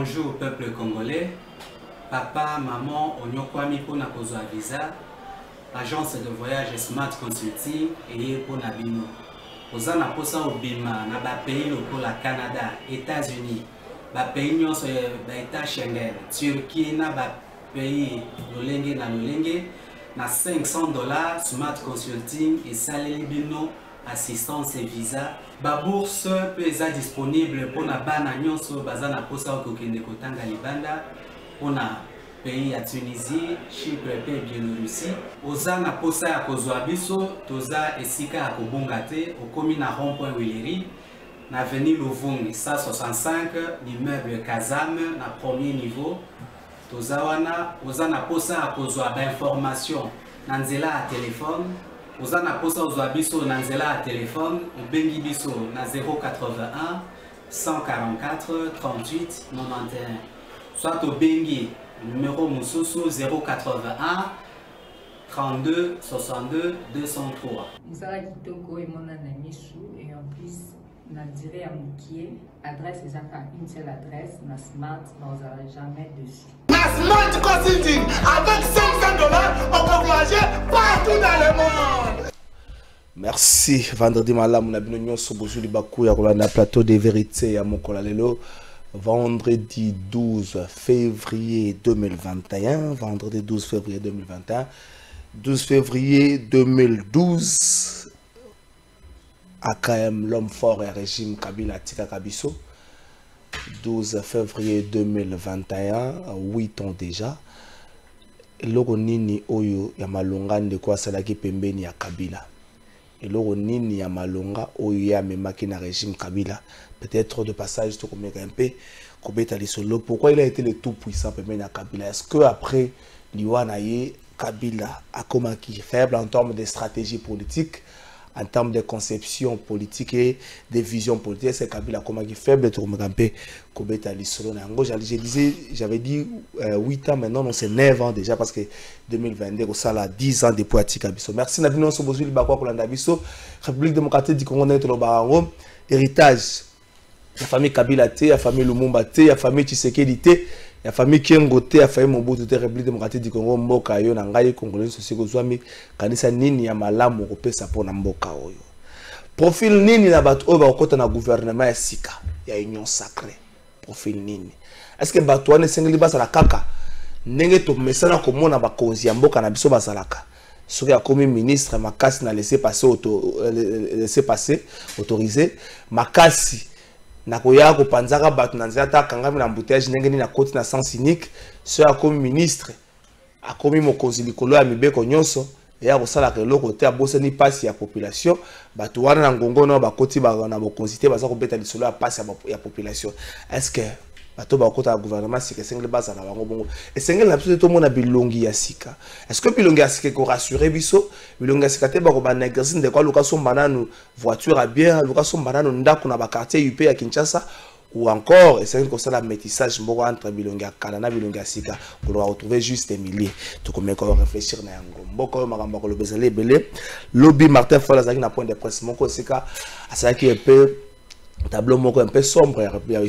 bonjour au peuple congolais. Papa, maman, onyokwami pour na kozwa visa. Agence de voyage Smart Consulting et pour Nabino. Oza na posa obima na ba pays pour la Canada, États-Unis, ba pays nyonso ba état Schengen, Turquie na ba pays lolenge na $500 Smart Consulting et saleli bino assistance et visa. Ba bourse peut être disponible pour na bana nyonso baza na posa okokende kotanga libanda pour na pays à Tunisie, Chypre et Biélorussie. Oza na posa ya kozwa biso, toza esika ya kobonga te, okomi na rond-point Willery, na avenue Louvungi, 165, l'immeuble Kazam, na premier niveau. Toza wana, oza na posa ya kozwa ba information, na nzela ya téléphone. Oza na posa ozwa biso na nzela ya téléphone, obengi biso na 081 144 38 91. Soit obengi numéro Moussousou 081 32 62 203. Msala kitoko et mon anamisou et en plus na dirait à Moukié, adresse exactement une seule adresse, na Smart, n'en jamais dessus. Na Smart Consulting, avec $500, on peut voyager partout dans le monde. Merci. Vendredi malam, on a bien sur Bouzou Libakou, na plateau de vérité à Mokola Lelo. Vendredi 12 février 2021, vendredi 12 février 2021, 12 février 2012, AKM, l'homme fort et régime Kabila Tika Kabiso, 12 février 2021, 8 ans déjà, Eloko nini oyo ya malonga ndeko asalaki pembeni ya Kabila. Eloko nini ya malonga oyo ya memaki na régime Kabila. Peut-être de passage, tout comme un peu, pourquoi il a été le tout puissant pembeni ya Kabila? Est-ce que après Liwanaye, Kabila a comment qui faible en termes de stratégie politique, en termes de conception politique et de vision politique, c'est Kabila comment qui faible tout comme un peu j'avais dit 8 ans maintenant, non c'est 9 ans déjà parce que 2022 ça là 10 ans depuis Atika Biso. Merci Nabino Sobozu Libakwa pour l'Andabiso, République démocratique du Congo net Barango, héritage. La famille Kabila T, la famille Lumumba T, la famille Tshisekedi T, la famille Kengo T, la famille Mobutu T, République démocratique du Congo, Mboka yo na ngai congolais sosiko zwami kanisa nini ya malamu kopesa pona mboka oyo. Profil nini na bato oyo bakota na gouvernement ya sika ya union sacrée. Profil nini. Est-ce que bato wana sengeli basala kaka ndenge to mesana komona bakonzi ya mboka na biso basalaka. Soki akomi ministre makasi na laisser passer autorisé makasi nakoya ko panzaka batu na nzata kangami na embouteillage ndenge ni na koti na sens unique so akomi ministre akomi mokonzi likolo ya mibeko nyonso ya kosala ke loko te abose ni pasi ya population batu wana na ngongo no bakoti ba na mokonzi te baza ko beta lisolo ya pasi ya population. Est-ce que bato bakota gouvernement sika sengeli baza na bango bongo esengeli na biso to mona bilongi ya sika? Est-ce que bilongi ya sika ko rassurer biso bilongi ya sika te ba ko ba négocier de quoi location banane voiture à bien location banane ndako na ba quartier UP ya Kinshasa ou encore essayez de faire la métissage entre bilongi ya kala na bilongi ya sika pour retrouver juste des milliers to comme ko réfléchir na yango mboko makamba ko lo bezele belé lobby Martin Falla zaki na point de presse moko sika asaki peu tableau moko un peu sombre ya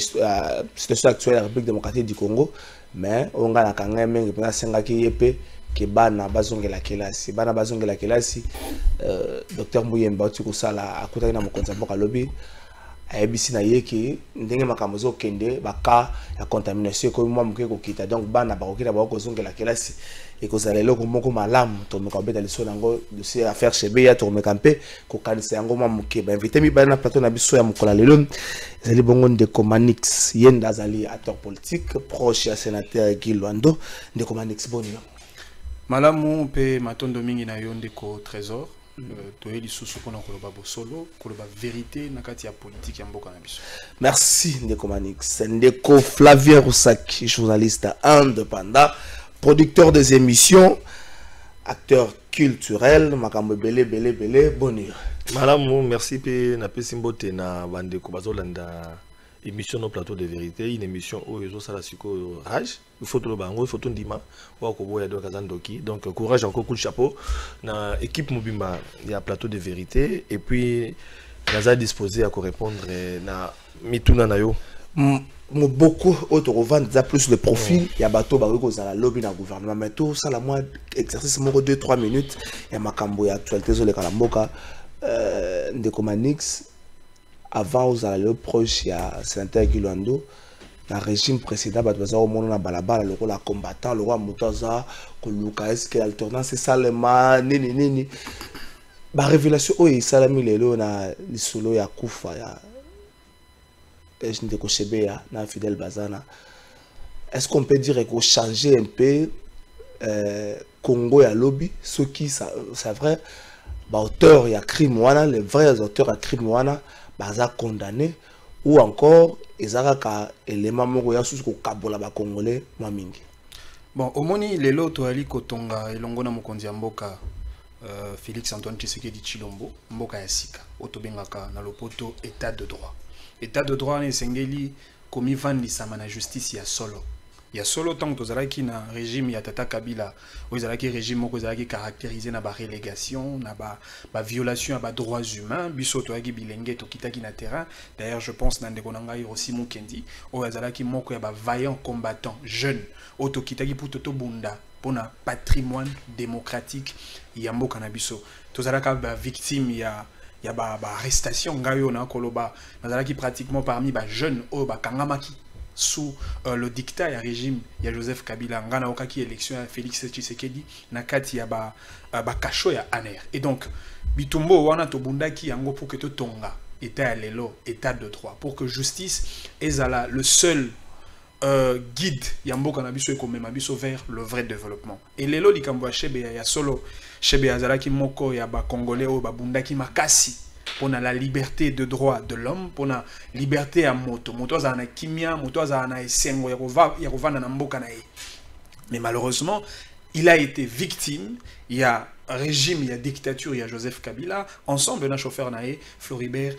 situation actuelle de la République démocratique du Congo, mais on a quand même un sengaki yepe ke bana bazongela kelasi docteur Muyemba tu ko sala akutaki na mokonza mboka lobby ayebisi na yeki ndenge makambo zo kende baka ya contamination ko mwa mke ko kita donc bana bakokita ba ko zongela kelasi et ko zala loko moko malamu to meka beta liso nango dossier affaire chebe ya to meka mpe ko kanisa yango mwa mke ba invité mi bana plateau na biso ya mokola lelo zali bongo ndeko Manix yenda zali acteur politique proche ya sénateur Guy Lwando ndeko Manix boni malamu pe matondo mingi na yo ndeko Trésor toyeli susu pona koloba bosolo koloba vérité na kati ya politique ya mboka na biso. Merci ndeko Manix. Ndeko Flavien Roussaki, journaliste indépendant, producteur des émissions, acteur culturel, makambo belé bonheur. Malamu merci pe na pesimbote na bandeko bazolanda émission au plateau de vérité, une émission où ils ont ça la rage, il faut tout le bango, il faut tout ndima, donc courage encore coup de chapeau, na équipe Mobimba, il y a plateau de vérité et puis nous a disposé à répondre na mituna na yo beaucoup autres revendent déjà plus le profil. Il y a bateau dans la lobby dans le gouvernement. Mais tout ça, la moi, exercice 2-3 minutes. Il y a ma cambo, il y a actualité sur les Kalamboka. De Comanix, avant, vous allez le proche, il y a Sénateur Gilando. Dans le régime précédent, il y a au monde dans Balabala, le rôle combattant, le roi Moutaza, Koluka, est-ce que l'alternance, c'est ça, le man, nini. La révélation, oui, ça, il y a le solo, il y a Koufa, il y a. Fidel Bazana. Est-ce qu'on peut dire qu'on changer un peu Congo et lobby, ce qui c'est vrai, auteur il y a crime les vrais auteurs à crime baza condamné ou encore ils ont élément moko ya sous ko kabola ba congolais mingi. Bon, omoni lelo to ali kotonga elongo na mokonzi ya mboka Félix Antoine Tshisekedi Tshilombo mboka ya sika otobengaka na lopoto état de droit. État de droit ne sengeli komi vandisama na justice ya solo. Ya solo tant que tozalaki na régime ya Tata Kabila, ozalaki régime moko ozalaki caractérisé na ba relégation, na ba violation à ba droits humains, biso toaki bilenge to kitaki na terrain. D'ailleurs, je pense na ndeko na ngai aussi Mukendi, ozalaki moko ya ba vaillant combattant jeune, oto kitaki pour toto bunda pour na patrimoine démocratique ya mboka na biso. Tozalaka ba victime ya arrestation ngayo na koloba nazalaki pratiquement parmi ba jeunes o ba kangamaki sous le dictat ya régime ya Joseph Kabila ngana okaki élection ya Félix Tshisekedi na kati ya ba kasho ya aner. Et donc bitumbo wana to bundaki yango pour que to tonga état ya lelo état de droit pour que justice ezala le seul guide ya mboka na biso ekomema biso vers le vrai développement. Et lelo likambo ya chebe ya solo chebe azalaki moko ya ba congolais o ba bundaki makasi pour la liberté de droit de l'homme, pour la liberté à moto za na kimia, moto za na esengo ya kovanda na mboka na ye. Mais malheureusement, il a été victime, il y a régime, il y a dictature, il y a Joseph Kabila, ensemble na chauffeur na ye, Floribert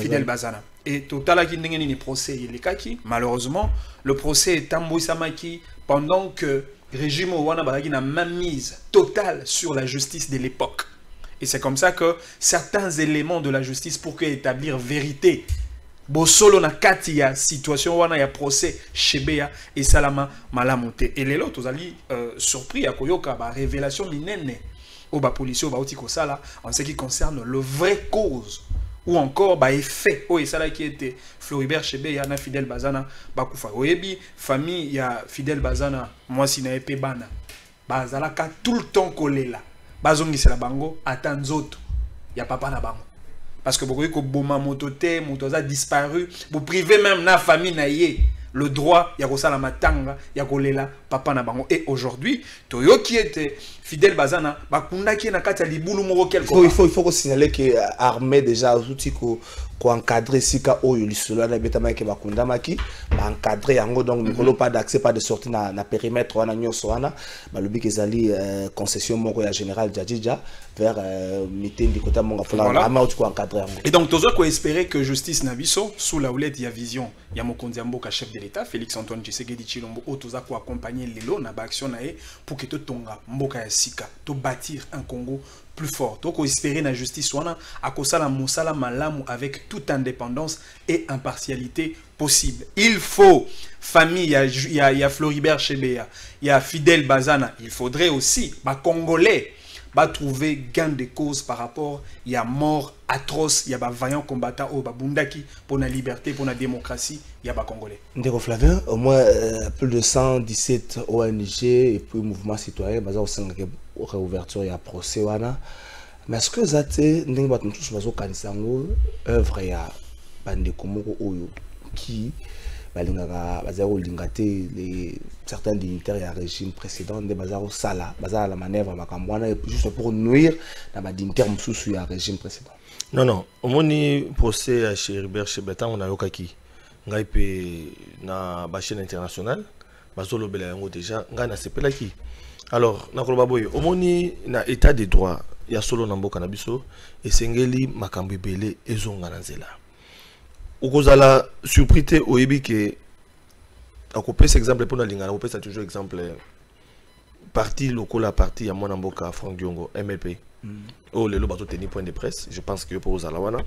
Fidel Bazana. Et total qui ndengeni procès il kaki, malheureusement, le procès est tambouisamaki pendant que régime wana baraki na mainmise totale sur la justice de l'époque. Et c'est comme ça que certains éléments de la justice pour que établir vérité bosolo na kati ya situation wana ya procès Chebea et Salama malamonte. Et les autres ali surpris à koyoka ba révélation minene au ba policier au ba outi kosala en ce qui concerne le vrai cause ou encore ba effet o esala qui était Floribert Chebea na Fidel Bazana bakufa oyebi famille ya Fidel Bazana moi si na epé bana bazalaka tout le temps kolela bazongisela bango ata nzoto ya papa na bango parce que beaucoup ko boma motote motoza disparu vous privez même na famille na ye le droit ya kosala matanga ya kolela papa na bango. Et aujourd'hui toyo qui était Fidel Bazana bakundaki na kati ya libulu moko quelque il faut signaler que armée déjà outil ko encadrer sika oyo lisolo na betama ke bakundamaki ba encadrer yango donc nikolo pas d'accès pas de sortie na périmètre wana nyoso wana balobi kezali concession moko ya général Djadja vers meeting du côté monga fola ama outil ko encadrer yango. Et donc tozo ko espérer que justice na biso sous la houlette ya vision ya mokonzi ya mboka chef de l'état Félix Antoine Tshisekedi Tshilombo otoza ko accompagner lelo na ba action na e pour que to tonga mboka ya sika to bâtir un Congo plus fort. Donc, on espérer la justice wana akosala musala malamu avec toute indépendance et impartialité possible. Il faut famille il y a Floribert Chebea, il y a Fidel Bazana, il faudrait aussi ba congolais ba trouver gain de cause par rapport il y a mort atroce, il y a ba vaillant combattant au ba bundaki pour la liberté, pour la démocratie, il y a ba congolais. Ndeko Flavien, au moins plus de 117 ONG et puis mouvement citoyen baza au sein réouverture ya procès wana. Mais est-ce que zate ndenge bat mutusu bazo kanisango œuvre ya bandeko moko oyo qui balingaka bazaro lingate les certains dignitaires ya régime précédent de bazaro sala bazala la manœuvre makambo wana juste pour nuire na ba dignitaire mususu ya régime précédent. Non omoni procès à Floribert Chebeta on a yokaki ngai pe na ba chaîne internationale bazolo bela yango déjà ngai na sepelaki. Alors, nakoloba boye, omoni na état de droit, ya solo na mboka na biso, esengeli makambo ebele ezonga na nzela. Okozala surpris te oyebi ke akopesa exemple pour na lingana, akopesa toujours exemple parti lokola parti ya mwana mboka Franck Diongo MLP. Oh lelo bato tenir point de presse, je pense que pour ozala wana.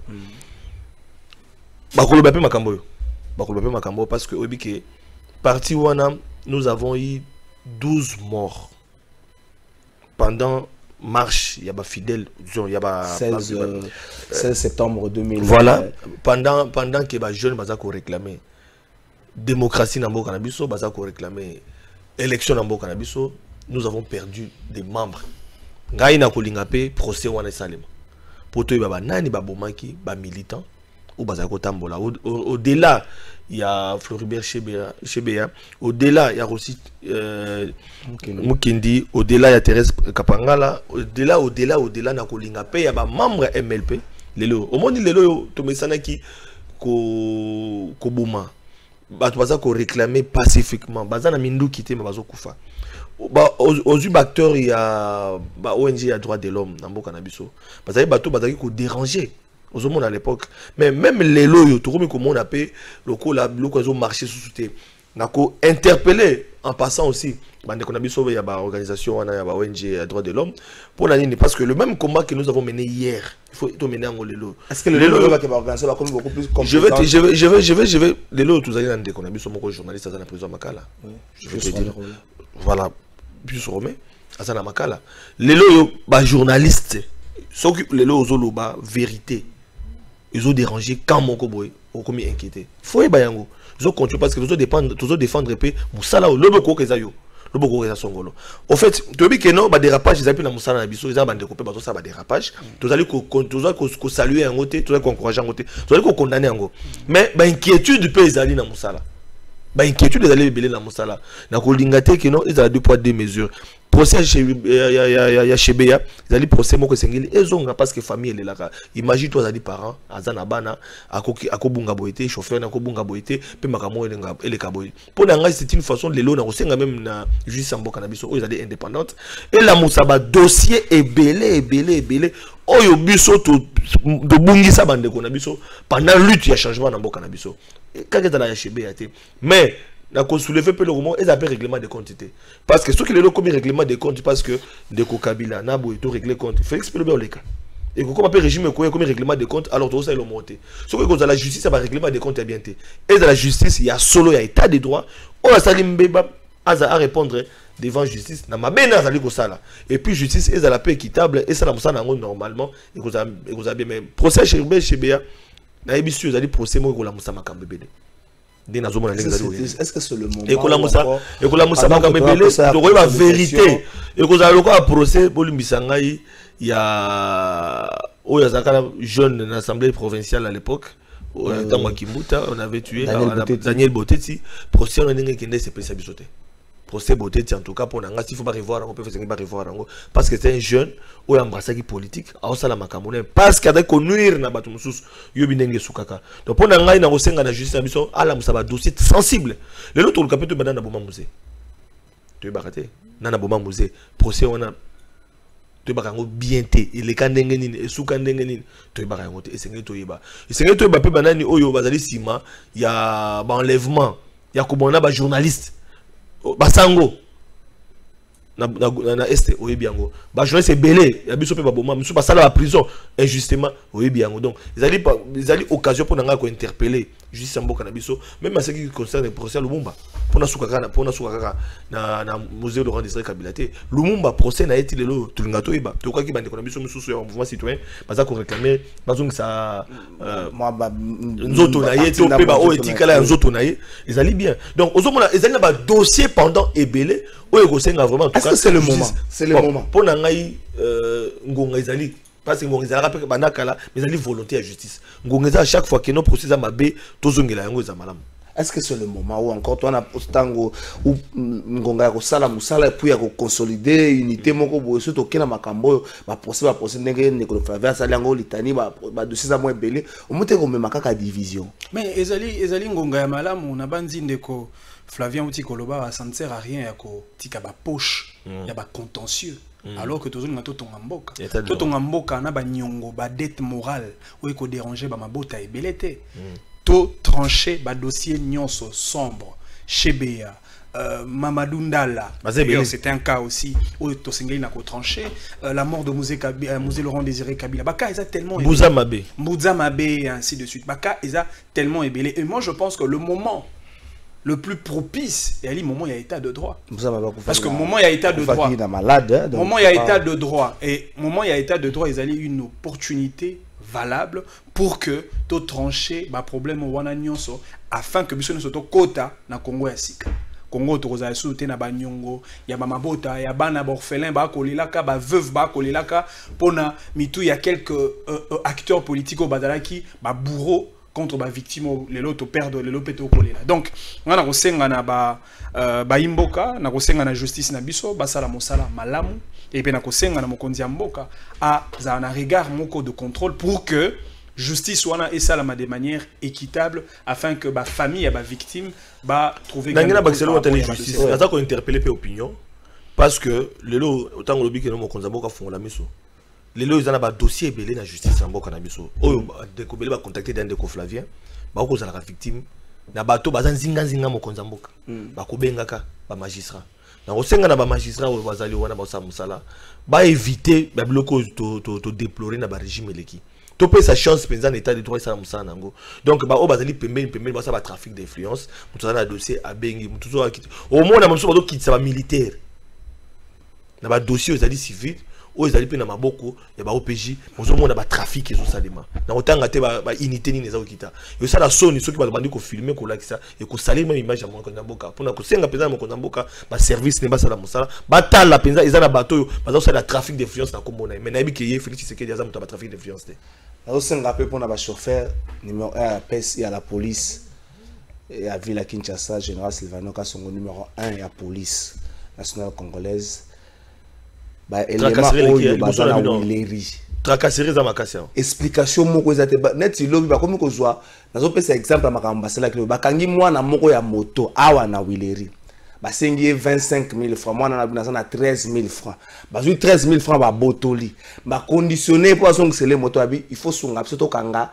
Bakoloba pe makambo yo. parce que parti wana nous avons eu 12 morts pendant marche, il y a fidèle, il y a 16 septembre 2000. Voilà, pendant que les jeunes bazako réclamer démocratie dans le Canabiso, bazako réclamer élection dans le Canabiso, nous avons perdu des membres. Ngai na kolingape procès wana salema. Poto baba nani babomaki ba militant ou bazako tambola. Au-delà, il y a Floribert Chebea, au-delà il y a aussi Mukindi, au-delà il y a Thérèse Kapangala, au-delà na kolingape il y a ba membre MLP. Lelo, au monde lelo to mesana ki ko boma. Ba to bazako réclamer pacifiquement. Bazana mindu kité ma bazo kufa. Aux acteurs, il y a ONG à droit de l'homme dans le Canabiso. Parce que les bateaux sont dérangés aux hommes à l'époque. Mais même les loyaux, tout comme on appelle le marché sous soutien. N'a interpellé en passant aussi. Il y a une organisation, il y a une ONG à droit de l'homme. Pour l'année, parce que le même combat que nous avons mené hier, il faut tout mener en Lelo. Est-ce que le Lelo va organiser beaucoup plus compétent? Je vais. Lelo, tous les années, on a mis son journaliste à la prison Makala. Je vais te dire. Voilà. Plus romain azana makala lelo ba journaliste ceux qui lelo ozoloba vérité ils ont dérangé quand moko boy au komi inquiété faut ba yango ils ont continué parce que ils ont défendre pe musala o lobo ko kezayo lobo ko keza songolo au fait to bi que non ba dérapage ils appellent na musala na biso ils ont bande couper ba ça ba dérapage tozali ko saluer yango te tozali ko encourager yango te tozali ko condamner yango mais ba inquiétude pe ezali na musala. Bah inquiétude des allées belé la musala na kolingate que non ils ont 2 poids 2 mesures procès ya Chebea ils allaient procès moko sengeli ezonga parce que famille elle est là imagine toi ali parents azana bana akobunga boité chauffeur na akobunga boité pe makamo ele kaboy pour nga c'est une façon de lelo na kosenga même na justice en boka na biso ils allaient indépendante et la musaba dossier est belé oyo biso to bungisa bande ko na biso pendant lutte ya changement na boka na biso quand est la Chebea mais la soulever peu le roman et appelle règlement de compte parce que ceux qui le commis règlement de compte parce que de Kabila n'a beau tout régler compte Félix Pelobé le cas et comme appelle régime commis règlement de compte alors tout ça il est monté ce que dans la justice ça va règlement de compte bien et dans la justice il y a solo il y a état de droit on a sali mbeba à répondre devant justice na mabena zali ko sala et puis justice est à la paix équitable et ça la musana normalement et vous avez bien mais procès chez Béa na ebisu zali procès mo ko la musama kambebede. Est-ce que c'est le moment et la vérité et que ça le procès il y a jeune dans l'assemblée provinciale à l'époque dans Makimuta on avait tué Daniel Boteti procès on a dit c'est procès Boteti en tout cas pour n'anga s'il faut pas revoir on peut faire pas revoir parce que c'est un jeune ou embrassé politique à osala makamone parce qu'il a connuire na batu mususu yobi ndenge sukaka donc pour n'anga ina kosenga na justice biso ala musaba dossier sensible le lot to kapito banana boma musée tu bakate nana boma musée procès on a tu bakango bien té il est kandenge nini esuka ndenge nini tu bakango té esengeli to yeba pe banani oyo bazali sima ya ba enlèvement ya kobona ba journaliste basango na este oyebiango ba journaliste c'est belé ya biso pe ba boma musu basala la prison injustement oyebiango donc ils allaient occasion pour nanga ko interpeller justice mboka na biso même à ce qui concerne le procès Lumumba pour na suka na musée Laurent Désiré Kabila te Lumumba procès na eti lelo tulingato iba to kwaki bande ko na biso mususu ya mouvement citoyen baza ko réclamer bazong sa nzoto na ye to pe ba o etikala nzoto na ye ils allaient bien donc ozomona ils allaient ba dossier pendant ebelé oyo ko senga vraiment en tout cas c'est le moment pour na ngai ngonga ils allaient parce que ngonga ezalaka pe banakala mais ils allaient volonté à justice ngonga à chaque fois que nos procès za mabe tozongela yango za malamu. Est-ce que c'est le moment où encore toi on a postango ou ngonga ko sala musala puis ya ko consolider unité moko bo surtout kena makambo ba procès ndenge ne ko faveur sala ngo litani ba dossier za mo ebele o mote ko mema kaka division mais ezali ngonga ya malamu na banzi ndeko Flavien Outi Koloba ça ne sert à rien ya ko tika ba poche ya ba contentieux alors que tozonga to tonga mboka na ba nyongo ba dette morale ou ko déranger ba mabota ebelete to trancher ba dossier nyonso sombre Chebea, Mamadou Ndala, c'était un cas aussi où Tosengeli n'a qu'au tranché, la mort de Mouzé Laurent Désiré Kabila, Baka ils a tellement Mbouza Mabé et ainsi de suite, Baka ils a tellement ébélé, et moi je pense que le moment le plus propice, et à le moment il y a état de droit. Parce que le moment il y a état de droit. Moment il y a état de droit. Et moment il y a état de droit, ils allaient une opportunité valable pour que tu trancher le problème au Wananyonso afin que nous soyons quota na Congo ya Sika. Congo to za souté na banyongo, ya ba mabota, ya bana orphelin ba kolilaka, ba veuve ba kolilaka pona mitu il y a quelques acteurs politiques au Badalaki, ba bourreau contre ba victime les loto perdre les lopeto kolela. Donc on a kosenga na ba imboka na kosenga na justice na biso basala mosala malamu et puis na kosenga na mokonzi ya mboka a za na regard moko de contrôle pour que justice wana esalama de manière équitable afin que ba famille et ba victime ba trouver ngana bakiselo tele justice ata ko interpeller pe opinion parce que lelo autant lobi que no mokonzi mboka fongola miso lelo ils ont un dossier belé na justice en mboka na biso oyo deko belé ba contacter d'un de Flavien ba ko zala ka victime na bato bazan zinga mokonzi mboka ba ko bengaka ba magistrat na osenga na ba magistrat oyo bazali wana ba sa musala ba éviter ba bloko to déplorer na ba régime eleki to pe sa chance penza na état de droit ça musala nango donc ba o bazali pembeni ba sa ba trafic d'influence mutu na dossier abengi mutu zo akiti au moins na mutu ba kitisa ba militaire na ba dossier ezali civil o ezali pe na maboko ya ba OPJ mozo mona ba trafic ezo salema na otanga te ba unité ni neza okita yo sala soni soki ba bandi ko filmer ko lakisa e ko salir même image ya moko na mboka pona ko senga penza moko na mboka ba service ne ba sala musala ba tala penza ezana bato yo ba sala trafic d'influence na komona mais na yebi ke ye Félix Tshisekedi aza muta ba trafic d'influence te na senga pe pona ba chauffeur numéro 1 à PES et à la police et à Ville à Kinshasa général Sylvano Kasongo numéro 1 et à police nationale congolaise. Bah élément oyo bazana wileri tracasserie za makasi explication moko ezate net lobi ba komi kozwa nazo pesa exemple makambo basala kilo bakangi mwana moko ya moto awa na wileri basengi 25 000 francs mwana na 13 000 francs bazui 13 000 francs ba botoli ba conditionner pour asongisele moto abi il faut sunga biso kanga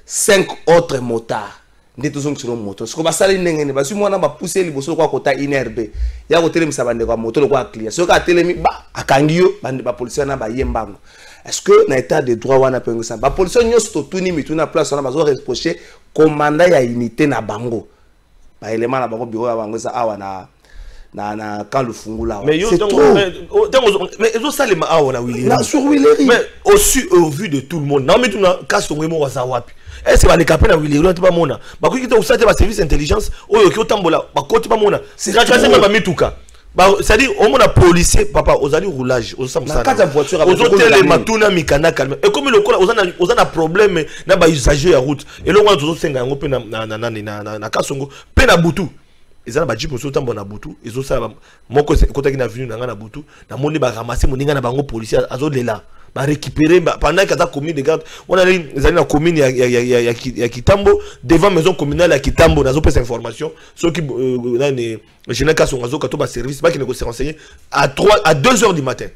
5 autres motards ndito zongi sur moto siko basali ndengene basu mwana ba pousser liboso kwa kota inerbe ya ko telemisa bande kwa moto le kwa client siko ka telemi ba akangiyo bande ba policier na ba yembango est-ce que na état de droit wana pengisa ba policier nyos to tuni mituna place wana bazo reprocher commandant ya unité na bango ba élément na bango bureau ya bango ça awa na quand le fungula mais yo mais ezo salema awa na Willy na sur Willy mais au vu de tout le monde na mituna kasongo mo wa wapi est-ce que les capés na Willy pas mona ba ko kita usate ba service intelligence oyo ki otambola ba koti pas mona c'est même ba mituka ba c'est-à-dire au mona policier papa ozali roulage osamsa na voiture ozotele matuna mikana calme et comme le kola ozana problème na ba usager ya route et le wana ozosenga yango pe na kasongo pe na butu ezana ba jipo so tambo na butu ezosala moko kotaki na venu na butu na moni ba ramasser moninga na bango policier azolela ba récupérer pendant que ça commune de garde on a les na commune ya Kitambo devant maison communale ya Kitambo nazo pesa information ceux qui na ne général Kasongo zo kato ba service ba qui ne se renseigner à 2h du matin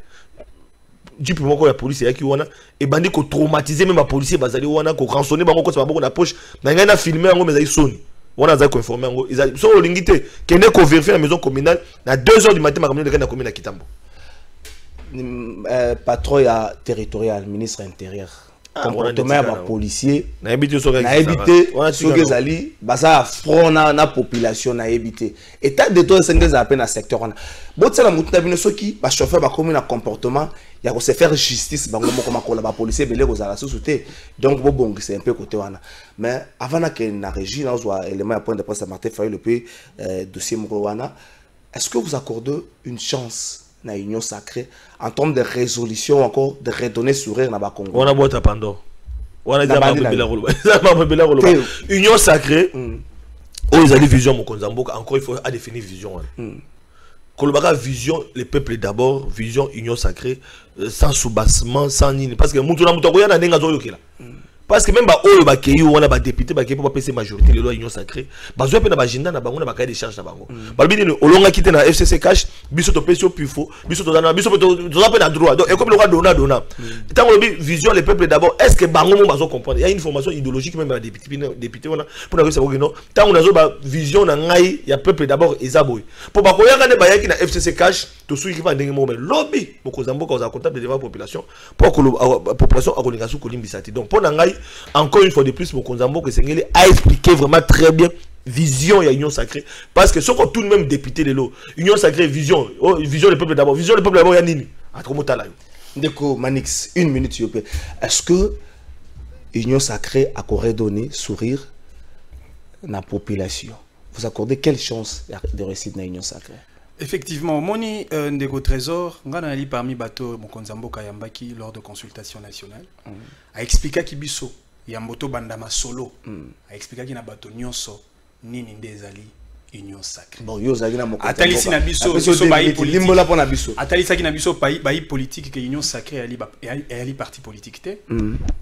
du plus moko ya police ya ki wana et bandi ko traumatiser même ba policier bazali wana ko rançonner bango ko sa bako na poche na ngana filmer ngo mezali soni wana za ko informer ngo ils sont lingité kene ko vérifier la maison communale à 2h du matin ma commune de na commune ya Kitambo patrouille territorial ministre intérieur comportement ba policier na éviter so que zali baza front na population na éviter état de droit sengeza à peine na secteur on botsela mutu na bino soki ba chauffeur ba commis na comportement ya ko se faire justice bango moko makola ba policier belé ko zala sous-souté donc bo bongi c'est un peu côté wana mais avant na que na régie na zo élément à point de presse Martin Fayulu puis dossier moko wana est-ce que vous accordez une chance na union sacrée en termes de résolution encore de redonner sourire na ba Congo on a boîte à Pandore on a déjà union sacrée ils ont des vision mokonzamboka encore il faut à définir vision kolobaka vision les peuples d'abord vision union sacrée sans soubassement sans nini parce que mutu na mutu ko yana ndenga zo yokela parce que même ba oyo ba keyi on a ba député ba keyi pour passer majorité les lois union sacrée bazwa pe na ba agenda na bango na ba cahier de charge na bango ba bi ni olonga kité na FCC cash biso to pesio pifo biso to na biso to pe na droit donc et comme le roi dona tant on vision les peuples d'abord est-ce que bango mo bazo comprendre il y a une formation idéologique même la député on a pour na savoir que non tant on a ba vision na ngai ya peuple d'abord ezaboy pour ba koyaka ne ba yaki na FCC cash to sou ki va ndenge mo mais lobby mokozamboka za comptable devant population pour que la population a connu sous kolimbisati donc pour na ngai encore une fois de plus mokozamboka sengeli a expliqué vraiment très bien vision ya union sacrée parce que ce qu'on tout de même député de l'eau union sacrée vision vision le peuple d'abord ya nini atromotala yo Ndeko Manix 1 minute s'il vous plaît. Est-ce que union sacrée a redonné sourire la population? Vous accordez quelle chance de réussite dans l'union sacrée? Effectivement, moni ndeko trésor ngana ali parmi bato mokonzamboka yambaki lors de consultation nationale a expliqué ki biso yamboto bandama solo a expliqué ki na bato nyonso nini ndezali union sacrée. Bon yo zali na mokonzamboka atalisi na biso so bayi politique limbola pona biso atalisa ki na biso bayi politique que union sacrée ali parti politique té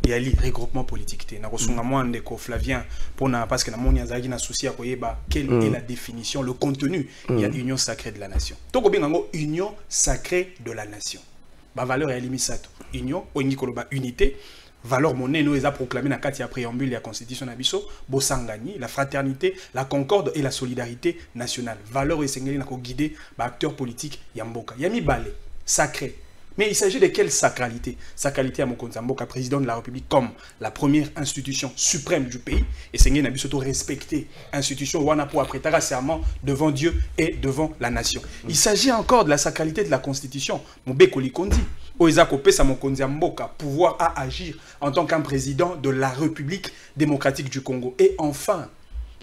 et ali regroupement politique té na kosunga moi ndeko Flavien pona parce que na moni azaki na souci à koyeba quelle est la définition le contenu il y a union sacrée de la nation toko bengango union sacrée de la nation ba valeur ya limisato union ongi koloba unité valeur monnaie nous a proclamé dans la préambule de la constitution nabiso bosangani la fraternité la concorde et la solidarité nationale valeur essentielle na ko guider ba acteurs politiques yamboka yami balé sacré mais il s'agit de quelle sacralité? Sacralité à Mokonzamboka, président de la République, comme la première institution suprême du pays. Et c'est une surtout respecter institution wana pour prêter serment devant Dieu et devant la nation. Il s'agit encore de la sacralité de la Constitution. Mobeko Likondi, Oezako Pesa Mokonzamboka, pouvoir à agir en tant qu'un président de la République démocratique du Congo. Et enfin,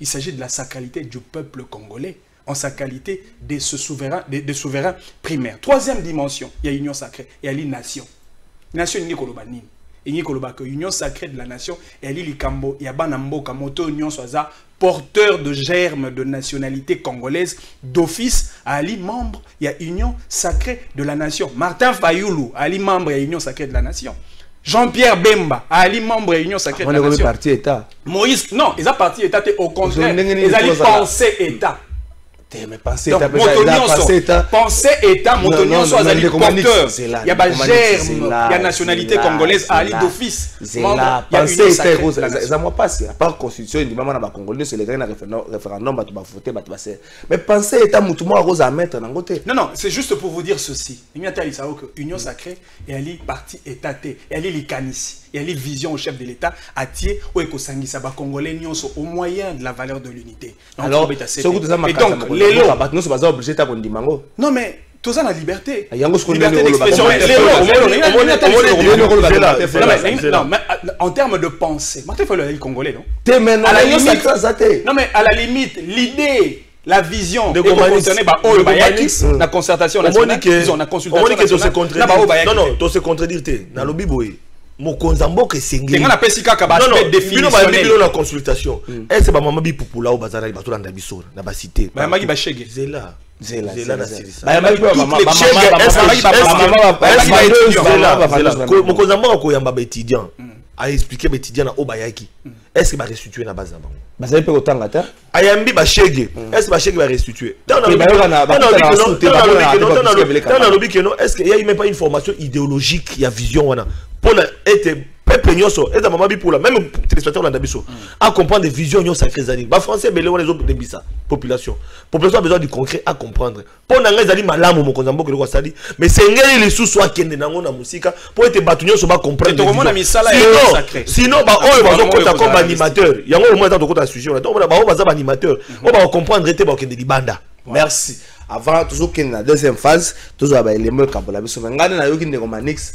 il s'agit de la sacralité du peuple congolais, en sa qualité de ce souverain, de souverain primaire. Troisième dimension, il y a l'union sacrée, il y a la nation. Nation ni kolobani. Il y a l'union sacrée de la nation, et il y a likambo, il y a banambo kamoto union soza porteur de germes de nationalité congolaise d'office, ali membre, il y a union sacrée de la nation. Martin Fayoulou, ali membre, il y a union sacrée de la nation. Jean-Pierre Bemba, Ali membre de l'Union sacrée de la nation. Parti État. Moïse, non, ils ont parti État, au contraire, ils allaient penser État. Mais penser État, penser État, Motonio soit allé porteur. Il y a des germes, il y a nationalité congolaise, Ali d'office. C'est là, penser État, ça moi passe. À part constitution, il dit maman na congolais, c'est les gars na référendum, tu vas voter, tu vas faire. Mais penser État, moutouma rose à mettre dans côté. Non, non, c'est juste pour vous dire ceci. Il y a des gens que l'Union sacrée, et elle est parti étaté, elle est les canissi. Il y a les visions au chef de l'État à tier ou écosangi saba congolais au moyen de la valeur de l'unité. Alors, et donc les lots non mais tout ça la liberté. Liberté d'expression. En termes de pensée, Martin Fayulu est congolais non? Non mais à la limite l'idée la vision de concerner la concertation nationale, la consultation nationale. Non non, tu se contredire na lobi boy. Mokonzamboka sengeli. Tenga na pesika ka ba définition la consultation. Est-ce ba mama bi popula ou bazara ba to landa biso na ba cité. Ba magi ba shege. Zela na sirisa. Ba magi ba mama Mokonzamboka ko yamba ba étudiant. A expliquer ba étudiant na obayaki. Est-ce que ba restituer na base bango? Ba ça peut autant gata. Ayambi ba shege. Est-ce que ba shege ba restituer? Dans le lobby que non, est-ce qu'il y a même pas une formation idéologique, il y a vision wana. Pour être peuple nyoso et maman bi pour la même téléspectateur la dabiso à comprendre des visions nyo sacrées zani ba français belé on les autres debisa population a besoin du concret à comprendre pour na ngazali malamu mokonzambo ke ko sali mais c'est ngeli les sous soit kende nango na musika pour être batu nyoso ba comprendre sinon ba oyo bazo kota comme animateur yango au moins tant kota sujet on ba o baza animateur on va comprendre était ba kende libanda. Merci. Avant toujours qu'il la deuxième phase toujours ba élément kabola biso ngane na yoki ndeko Manix.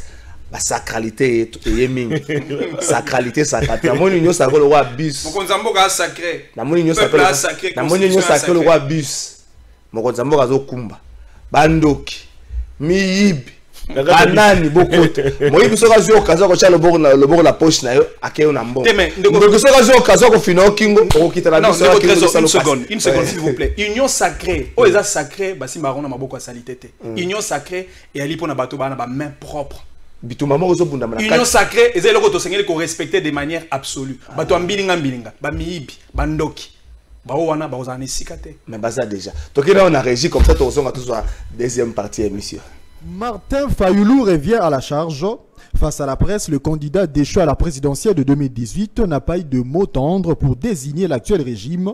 La sacralité est yeming. Sacralité, sacralité. La monnaie union sacrée le roi bus. Mokonzamboka sacré. La monnaie union sacrée. La monnaie union sacrée le roi bus. Mokonzamboka zo kumba. Bandoki. Miyib. Banani bokote. Moyibi soka zo kazo ko chala le bord la poche na yo akeyo na mbongo. Ndeko soka zo kazo ko fina kingo ko kita la biso. Une seconde s'il vous plaît. Union sacrée. O eza sacré basi marona maboko salité. Union sacrée et ali pona bato bana ba main propre. Union sacrée, et c'est le qu'on respectait de manière absolue. Bato ambilinga mbilinga, ba miibi, bandoki. Ba wana ba ozane sikate. Mais ça déjà. Donc là on a régi comme ça on a toujours deuxième partie émission. Martin Fayoulou revient à la charge. Face à la presse, le candidat déchu à la présidentielle de 2018 n'a pas eu de mot tendre pour désigner l'actuel régime.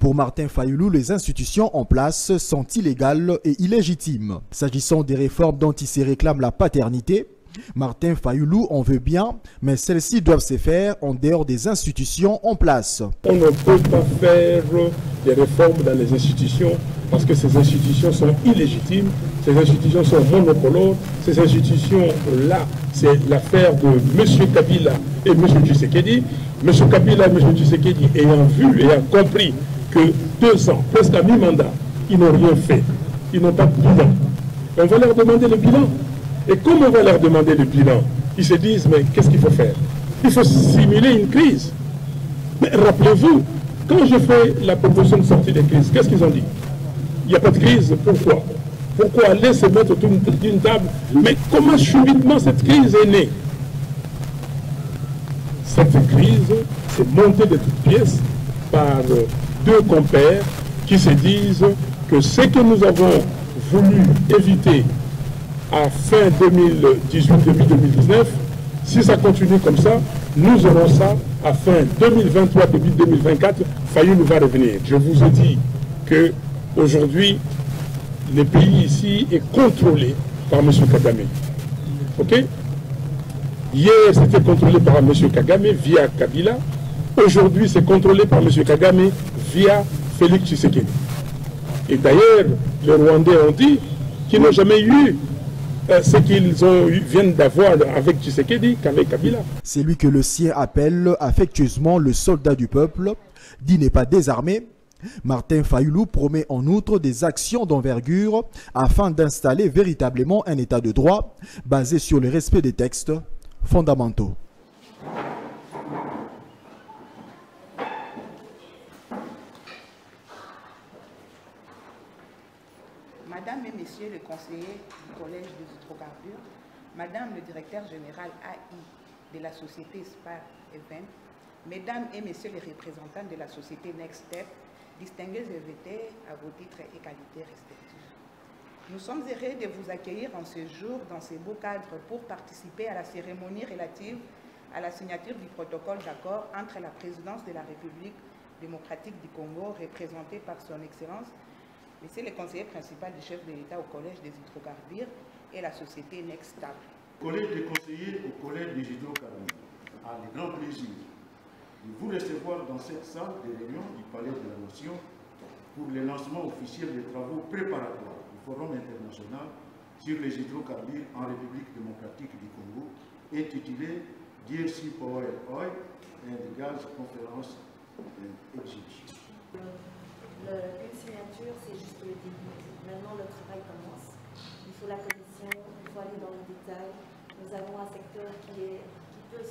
Pour Martin Fayoulou, les institutions en place sont illégales et illégitimes. S'agissant des réformes dont il se réclame la paternité, Martin Fayoulou en veut bien, mais celles-ci doivent se faire en dehors des institutions en place. On ne peut pas faire des réformes dans les institutions parce que ces institutions sont illégitimes, ces institutions sont monopolaires, ces institutions-là, c'est l'affaire de M. Kabila et M. Tshisekedi. M. Kabila et M. Tshisekedi ayant vu, ayant compris que 2 ans, presque à mi-mandat, ils n'ont rien fait, ils n'ont pas de bilan. On va leur demander le bilan. Et comme on va leur demander le bilan, ils se disent, mais qu'est-ce qu'il faut faire? Il faut simuler une crise. Mais rappelez-vous, quand je fais la proposition de sortie des crises, qu'est-ce qu'ils ont dit? Il n'y a pas de crise, pourquoi? Pourquoi aller se mettre autour d'une table? Mais comment subitement cette crise est née? Cette crise s'est montée de toutes pièces par 2 compères qui se disent que ce que nous avons voulu éviter à fin 2018, début 2019, si ça continue comme ça, nous aurons ça à fin 2023, début 2024, Fayoulou va revenir. Je vous ai dit que aujourd'hui, le pays ici est contrôlé par M. Kagame. Ok? Hier, c'était contrôlé par M. Kagame via Kabila. Aujourd'hui, c'est contrôlé par M. Kagame via Félix Tshisekedi. Et d'ailleurs, les Rwandais ont dit qu'ils n'ont jamais eu ce qu'ils viennent d'avoir avec Tshisekedi qu'avec Kabila. C'est lui que le sien appelle affectueusement le soldat du peuple, dit n'est pas désarmé. Martin Fayoulou promet en outre des actions d'envergure afin d'installer véritablement un état de droit basé sur le respect des textes fondamentaux. Madame et Messieurs les conseillers du Collège des hydrocarbures, Madame le directeur général AI de la société SPAR Event, Mesdames et Messieurs les représentants de la société Next Step, distingués invités à vos titres et qualités respectifs. Nous sommes heureux de vous accueillir en ce jour dans ce beau cadre pour participer à la cérémonie relative à la signature du protocole d'accord entre la présidence de la République démocratique du Congo, représentée par son Excellence, Monsieur le conseiller principal du chef de l'État au Collège des hydrocarbures et la société Next Step. Collège des conseillers au Collège des hydrocarbures a le grand plaisir de vous recevoir dans cette salle de réunion du Palais de la Nation pour le lancement officiel des travaux préparatoires du Forum international sur les hydrocarbures en République démocratique du Congo, intitulé DRC Power Oil and Gas Conference and Exhibition. Une signature, c'est juste le début. Maintenant, le travail commence. Il faut la commission, il faut aller dans le détail. Nous avons un secteur qui peut,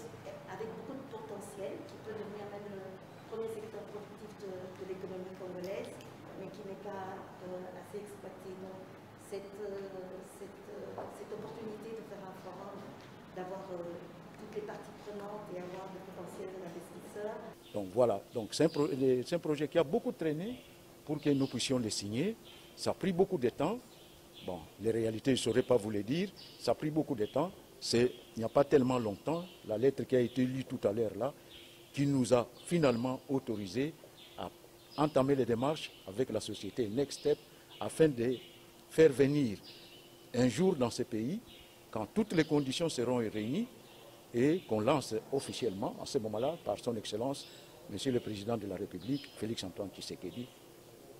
avec beaucoup de potentiel, qui peut devenir même le premier secteur productif de l'économie congolaise, mais qui n'est pas assez exploité. Donc, cette opportunité de faire un forum, d'avoir toutes les parties prenantes et avoir le potentiel de l'investisseur. Donc voilà, c'est un projet qui a beaucoup traîné pour que nous puissions le signer. Ça a pris beaucoup de temps. Bon, les réalités, je ne saurais pas vous le dire. Ça a pris beaucoup de temps. Il n'y a pas tellement longtemps, la lettre qui a été lue tout à l'heure là, qui nous a finalement autorisé à entamer les démarches avec la société Next Step afin de faire venir un jour dans ce pays, quand toutes les conditions seront réunies, et qu'on lance officiellement, à ce moment-là, par son Excellence, Monsieur le Président de la République, Félix-Antoine Tshisekedi,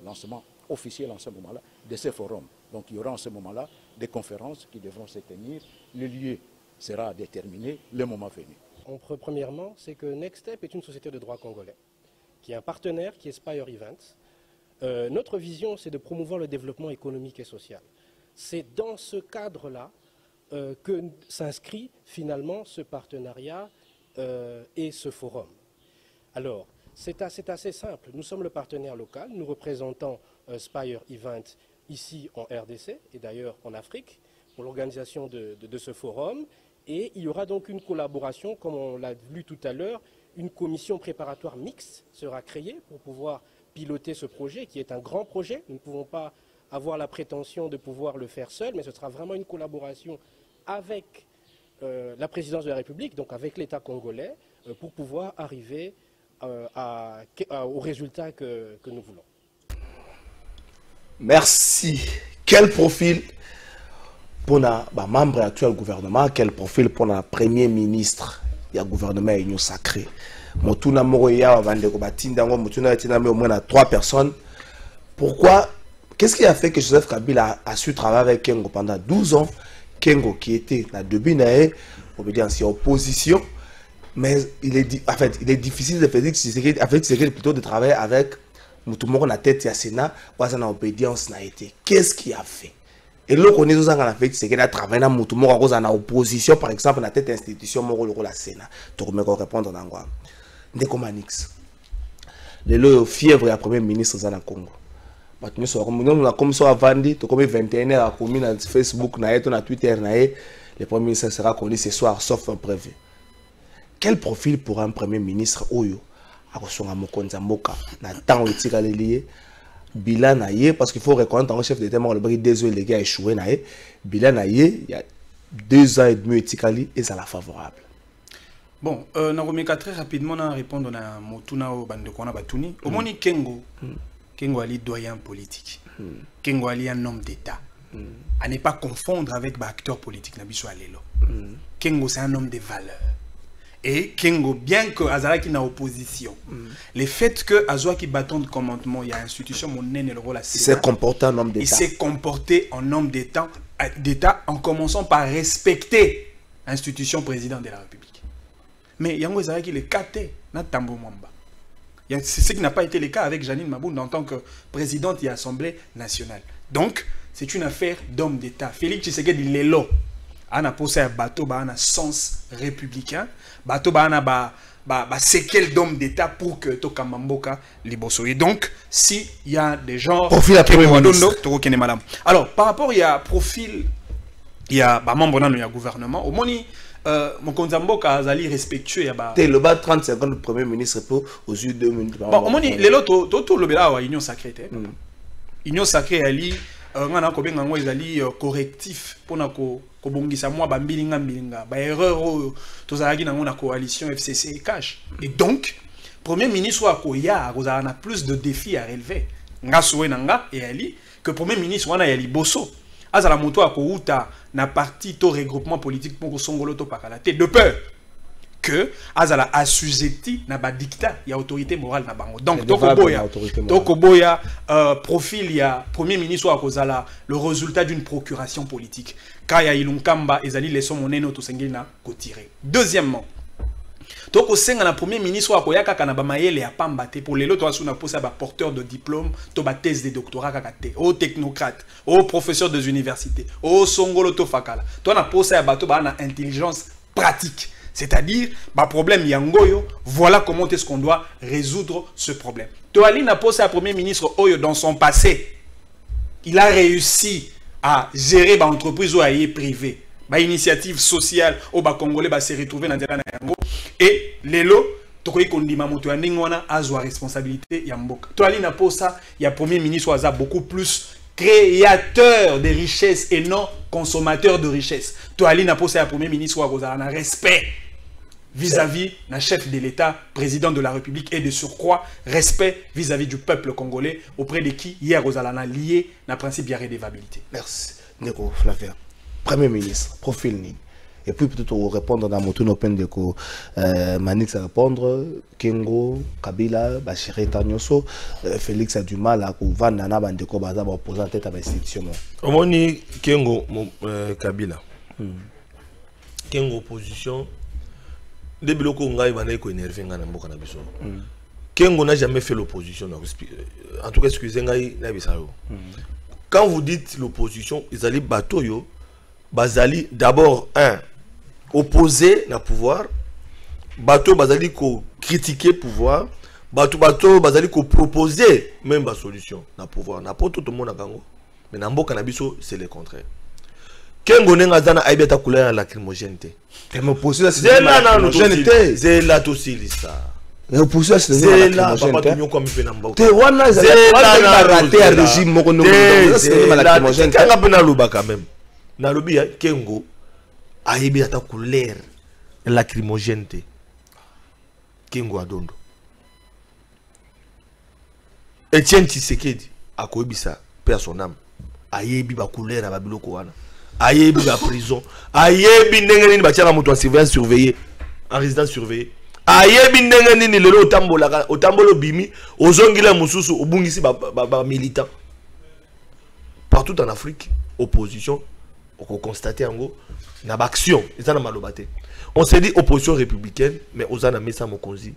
lancement officiel en ce moment-là de ce forum. Donc il y aura en ce moment-là des conférences qui devront se tenir. Le lieu sera déterminé le moment venu. Premièrement, c'est que Next Step est une société de droit congolais, qui est un partenaire qui est Spire Events. Notre vision, c'est de promouvoir le développement économique et social. C'est dans ce cadre-là que s'inscrit finalement ce partenariat et ce forum. Alors, c'est assez simple. Nous sommes le partenaire local, nous représentons Spire Event ici en RDC et d'ailleurs en Afrique pour l'organisation de ce forum. Et il y aura donc une collaboration, comme on l'a vu tout à l'heure, une commission préparatoire mixte sera créée pour pouvoir piloter ce projet, qui est un grand projet. Nous ne pouvons pas avoir la prétention de pouvoir le faire seul, mais ce sera vraiment une collaboration avec la présidence de la République, donc avec l'État congolais, pour pouvoir arriver au résultat que nous voulons. Merci. Quel profil pour le membre actuel du gouvernement, quel profil pour le premier ministre du gouvernement Union Sacrée? Motuna Moroya, au moins 3 personnes. Pourquoi? Qu'est-ce qui a fait que Joseph Kabila a su travailler avec Kengo pendant 12 ans? Kengo qui était la début on peut dire en opposition, mais il est difficile de faire plutôt de travailler avec Moutoumoro na tête ya Sénat, parce que obédience n'a été. Qu'est-ce qui a fait? Et là, on est dans la fait, c'est qu'il a travaillé dans Moutoumoro en opposition, par exemple, dans tête institution Moro la Sénat. Tu peux me répondre dans quoi? Ndekomanix. Le lot fièvre ya premier ministre dans Congo. Maintenant, nous avons comme ça vendé, tu comme 21h à commis dans Facebook, na Twitter, le premier ministre sera connu ce soir, sauf un prévu. Quel profil pour un premier ministre Oyo? Akosonga mokonza mboka na temps etika lié bilan na ye parce qu'il faut reconnaître un chef d'état mort le bris 2 ans les gars échoué na ye bilan na ye il y a 2 ans et demi etikali et ça la favorable. Bon na komeka très rapidement na répondre na motuna o bande kona batuni omoni Kengo ali doyen politique Kengo ali un homme d'état à ne pas confondre avec acteur politique na biso alelo Kengo c'est un homme de valeurs. Et Kengo, bien que Azara qui n'a opposition, le fait que Azwa qui bâton de commandement, il y a institution, mon nez le rôle à il s'est comporté en homme d'État. Il s'est comporté en homme d'État en commençant par respecter l'institution président de la République. Mais Yango Azara qui le caté, n'a tambo mwamba. C'est ce qui n'a pas été le cas avec Janine Maboun en tant que présidente de l'Assemblée nationale. Donc, c'est une affaire d'homme d'État. Félix Tshisekedi Lelo. Ana posé un bateau ba un sens républicain bateau ba ana c'est quel d'homme d'état pour que to kamamboka liboso. Et donc si il y a des gens profil à premier ministre alors par rapport il y a profil il y a membre dans le gouvernement au moni mon konzamboka azali respectueux ya ba le bas 30 secondes le premier ministre pour aux yeux 2 minutes bon au moni les loto to lobela wa union sacrée union sacrée ali ngana ko benga ngo ezali correctif pona ko bongisa moi ba mbilinga ba erreur tozalaki nango na coalition FCC et cash. Et donc premier ministre wa koya kozala plus de défis à relever nga sowe nanga et ali que premier ministre wana ya liboso azala moto akouta na parti to regroupement politique pour songolo to pakala te de peur que azala assujetti na ba dictat ya autorité morale na bango. Donc tokoboya profil ya premier ministre akozala le résultat d'une procuration politique. Kaya ilunkamba ezali leçon moneno to sengeli na ko tirer. Deuxièmement, toko senga na premier ministre akoyaka kana ba mayele ya pamba te pour lelo to asuna posa ba porteur de diplôme to ba thèse de doctorat kaka te au technocrate au professeur des universités au songolo to fakala to na posa ya bato ba na intelligence pratique. C'est-à-dire, bah problème yangoyo, voilà comment est-ce qu'on doit résoudre ce problème. Toali n'a pas sa premier ministre Oyo dans son passé. Il a réussi à gérer bah entreprise ou à y privé, bah initiative sociale au bah congolais bah se retrouver dans la yango et lelo tokoyi kondima moto ya ndingwana azwa responsabilité ya mboka. Toali n'a pas ça, il y a premier ministre aza beaucoup plus créateur de richesse et non consommateur de richesse. Toali n'a pas ça, premier ministre aza na respect vis-à-vis d'un chef de l'État, président de la République, et de surcroît, respect vis-à-vis du peuple congolais, auprès de qui, hier, Rosalana lié, n'a principe de redevabilité. Merci. Neko Flavien, Premier ministre, profil ni. Et puis peut-être répondre dans mon tour open de ko Manix à répondre, Kengo, Kabila, Bachiré Tanyoso, Félix a du mal à vendre nana bandeko baza ba opposant tête à l'institution. Omoni Kengo Kabila. Kengo opposition des blocs ngai bana ko énervé ngana mboka na biso. Kengo n'a jamais fait l'opposition en tout cas excusez ngai na bisalo. Quand vous dites l'opposition, ils allaient bateau yo bazali d'abord opposé na pouvoir, bateau bazali ko critiquer pouvoir, bateau bazali ko proposer même ba solution na pouvoir na poto tout le monde kango. Mais na mboka na biso c'est le contraire. Kengo nenga zana aibeta couleur lacrymogène te. Et mon position c'est là non c'est là tout ça. Et position c'est là papa tu nyoko mi pena mboko. Te wana za raté un régime moko no c'est lacrymogène. Kanga pena luba quand même. Na lobi ya Kengo aibeta couleur lacrymogène te. Kengo adondo. Etienne Tshisekedi akoyebisa père son âme. Ayebi ba couleur ba biloko wana. Ayebi la prison, ayebi ndenge nini batiaka moto en surveillance surveillé, en résidence surveillée. Ayebi ndenge nini lelo otambolo bimi, ozongila mususu obungisi ba militant. Partout en Afrique, opposition, on constate en gros, na ba action, ça na malobate. On s'est dit opposition républicaine, mais ozana mesa mokonzi.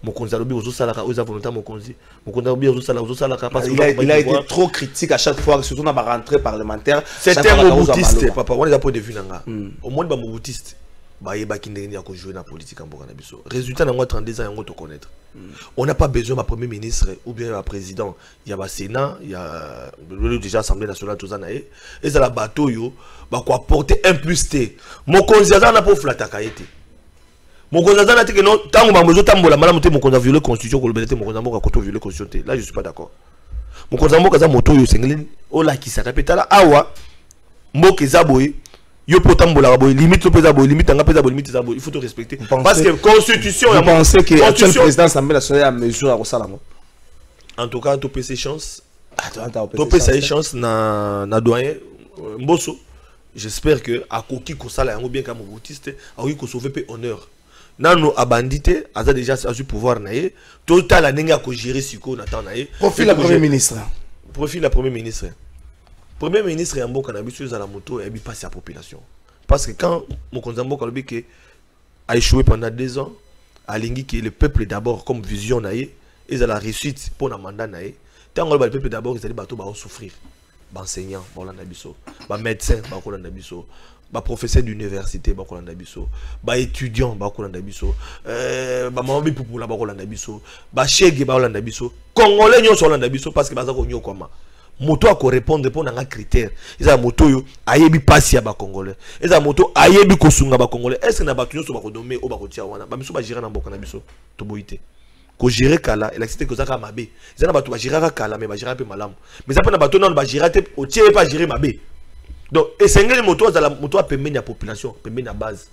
Mokonzi alobi ozosalaka oza volontaire mokonzi. Mokonzi alobi ozosalaka parce que il a été trop critique à chaque fois, surtout dans la rentrée parlementaire. C'était un moboutiste, papa. On est à point de vue nanga. Au moins, un moboutiste. Bah, il y a qui n'a joué dans la politique en Burkina Faso. Résultat, dans 32 ans, on te connaître. On n'a pas besoin d'un premier ministre ou bien un président. Il y a le Sénat, il y a déjà l'Assemblée nationale, tout ça. Et ça la bateau, bah quoi porter un plus T. Mon conseiller n'a pas flatter kaïté. Mon conseiller n'a pas que non, tant que maman tambola, madame mon conseiller violé constitution, qu'on le bête mon conseiller a côté violé constitution. Là, je suis pas d'accord. Mon conseiller a moto yo senglen, oh là qui s'appelle là, awa, moke zaboy. Yo potambola boy limite le pesa boy limite nga pesa boy limite ça boy il faut te respecter parce que constitution vous pensez que l'actuel président de l'Assemblée nationale a mesure à ça là en tout cas tu peux ses chances tu peux ses chances na doyen Mbosso j'espère que à koki ko sala yango bien comme boutiste a oui ko sauver pe honneur nano abandité a déjà eu pouvoir naé total la nenga ko gérer siko na temps naé profil la premier ministre Premier ministre en Mboka n'habitué à la moto et passe à la population. Parce que quand Mokonzi Mboka a échoué pendant 2 ans, à l'Ingi qui est le peuple d'abord comme vision naïe, et à la réussite pour un mandat naïe, tant que le peuple d'abord ils allaient souffrir. Enseignants, médecins, professeurs d'université, étudiants, Congolais parce que moto a répondre pour un critère. Ils ont moto yo ayebi passi à ba congolais. Ils ont moto ayebi kosunga ba congolais. Est-ce que na batu so ba ko nommer o ba ko tia wana? Ba miso ba gérer na mboka na biso. To boité. Ko gérer kala, et la cité ko zaka mabe. Ils na batu ba gérer kala mais ba gérer pe malamu. Mais ça pe na batu na ba gérer te o tie pas gérer mabe. Donc et sengeli moto za la moto a pembe na population, pembe na base.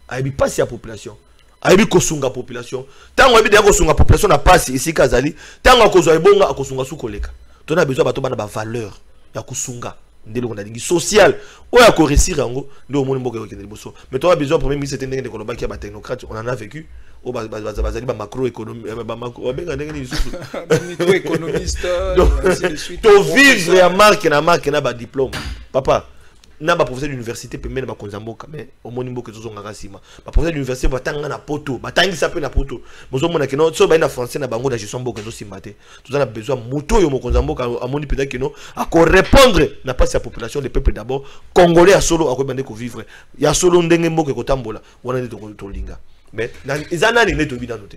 Ayebi passi à population. Ayebi kosunga population. Tango ayebi de kosunga population na passi ici kazali. Tango ko zo ebonga akosunga su koleka. Tu as besoin de la valeur ya kusunga ndelo na lingi social o ya ko réussir yango ndo mo mboka yokende liboso mais tu as besoin premier ministre ndenge de koloba ki ba technocrate on en a vécu o bazali ba macroéconomie ba macro benga ndenge ni susu microéconomiste ainsi de suite to vivre ya marque na ba diplôme papa na ba professeur d'université pe mena ba konzamboka mais au moni mboka zo ngaka sima ba professeur d'université batanga na poto batangi pe na poto mozo mona ke no so ba na français na bango da gestion mboka zo simate tout ça a besoin moto yo mokonzamboka amoni peut-être que non à ko répondre na pas sa population le peuple d'abord congolais à solo à ko bande ko vivre ya solo ndenge mboka ko tambola wana ndi to linga mais izana ni neto bidano te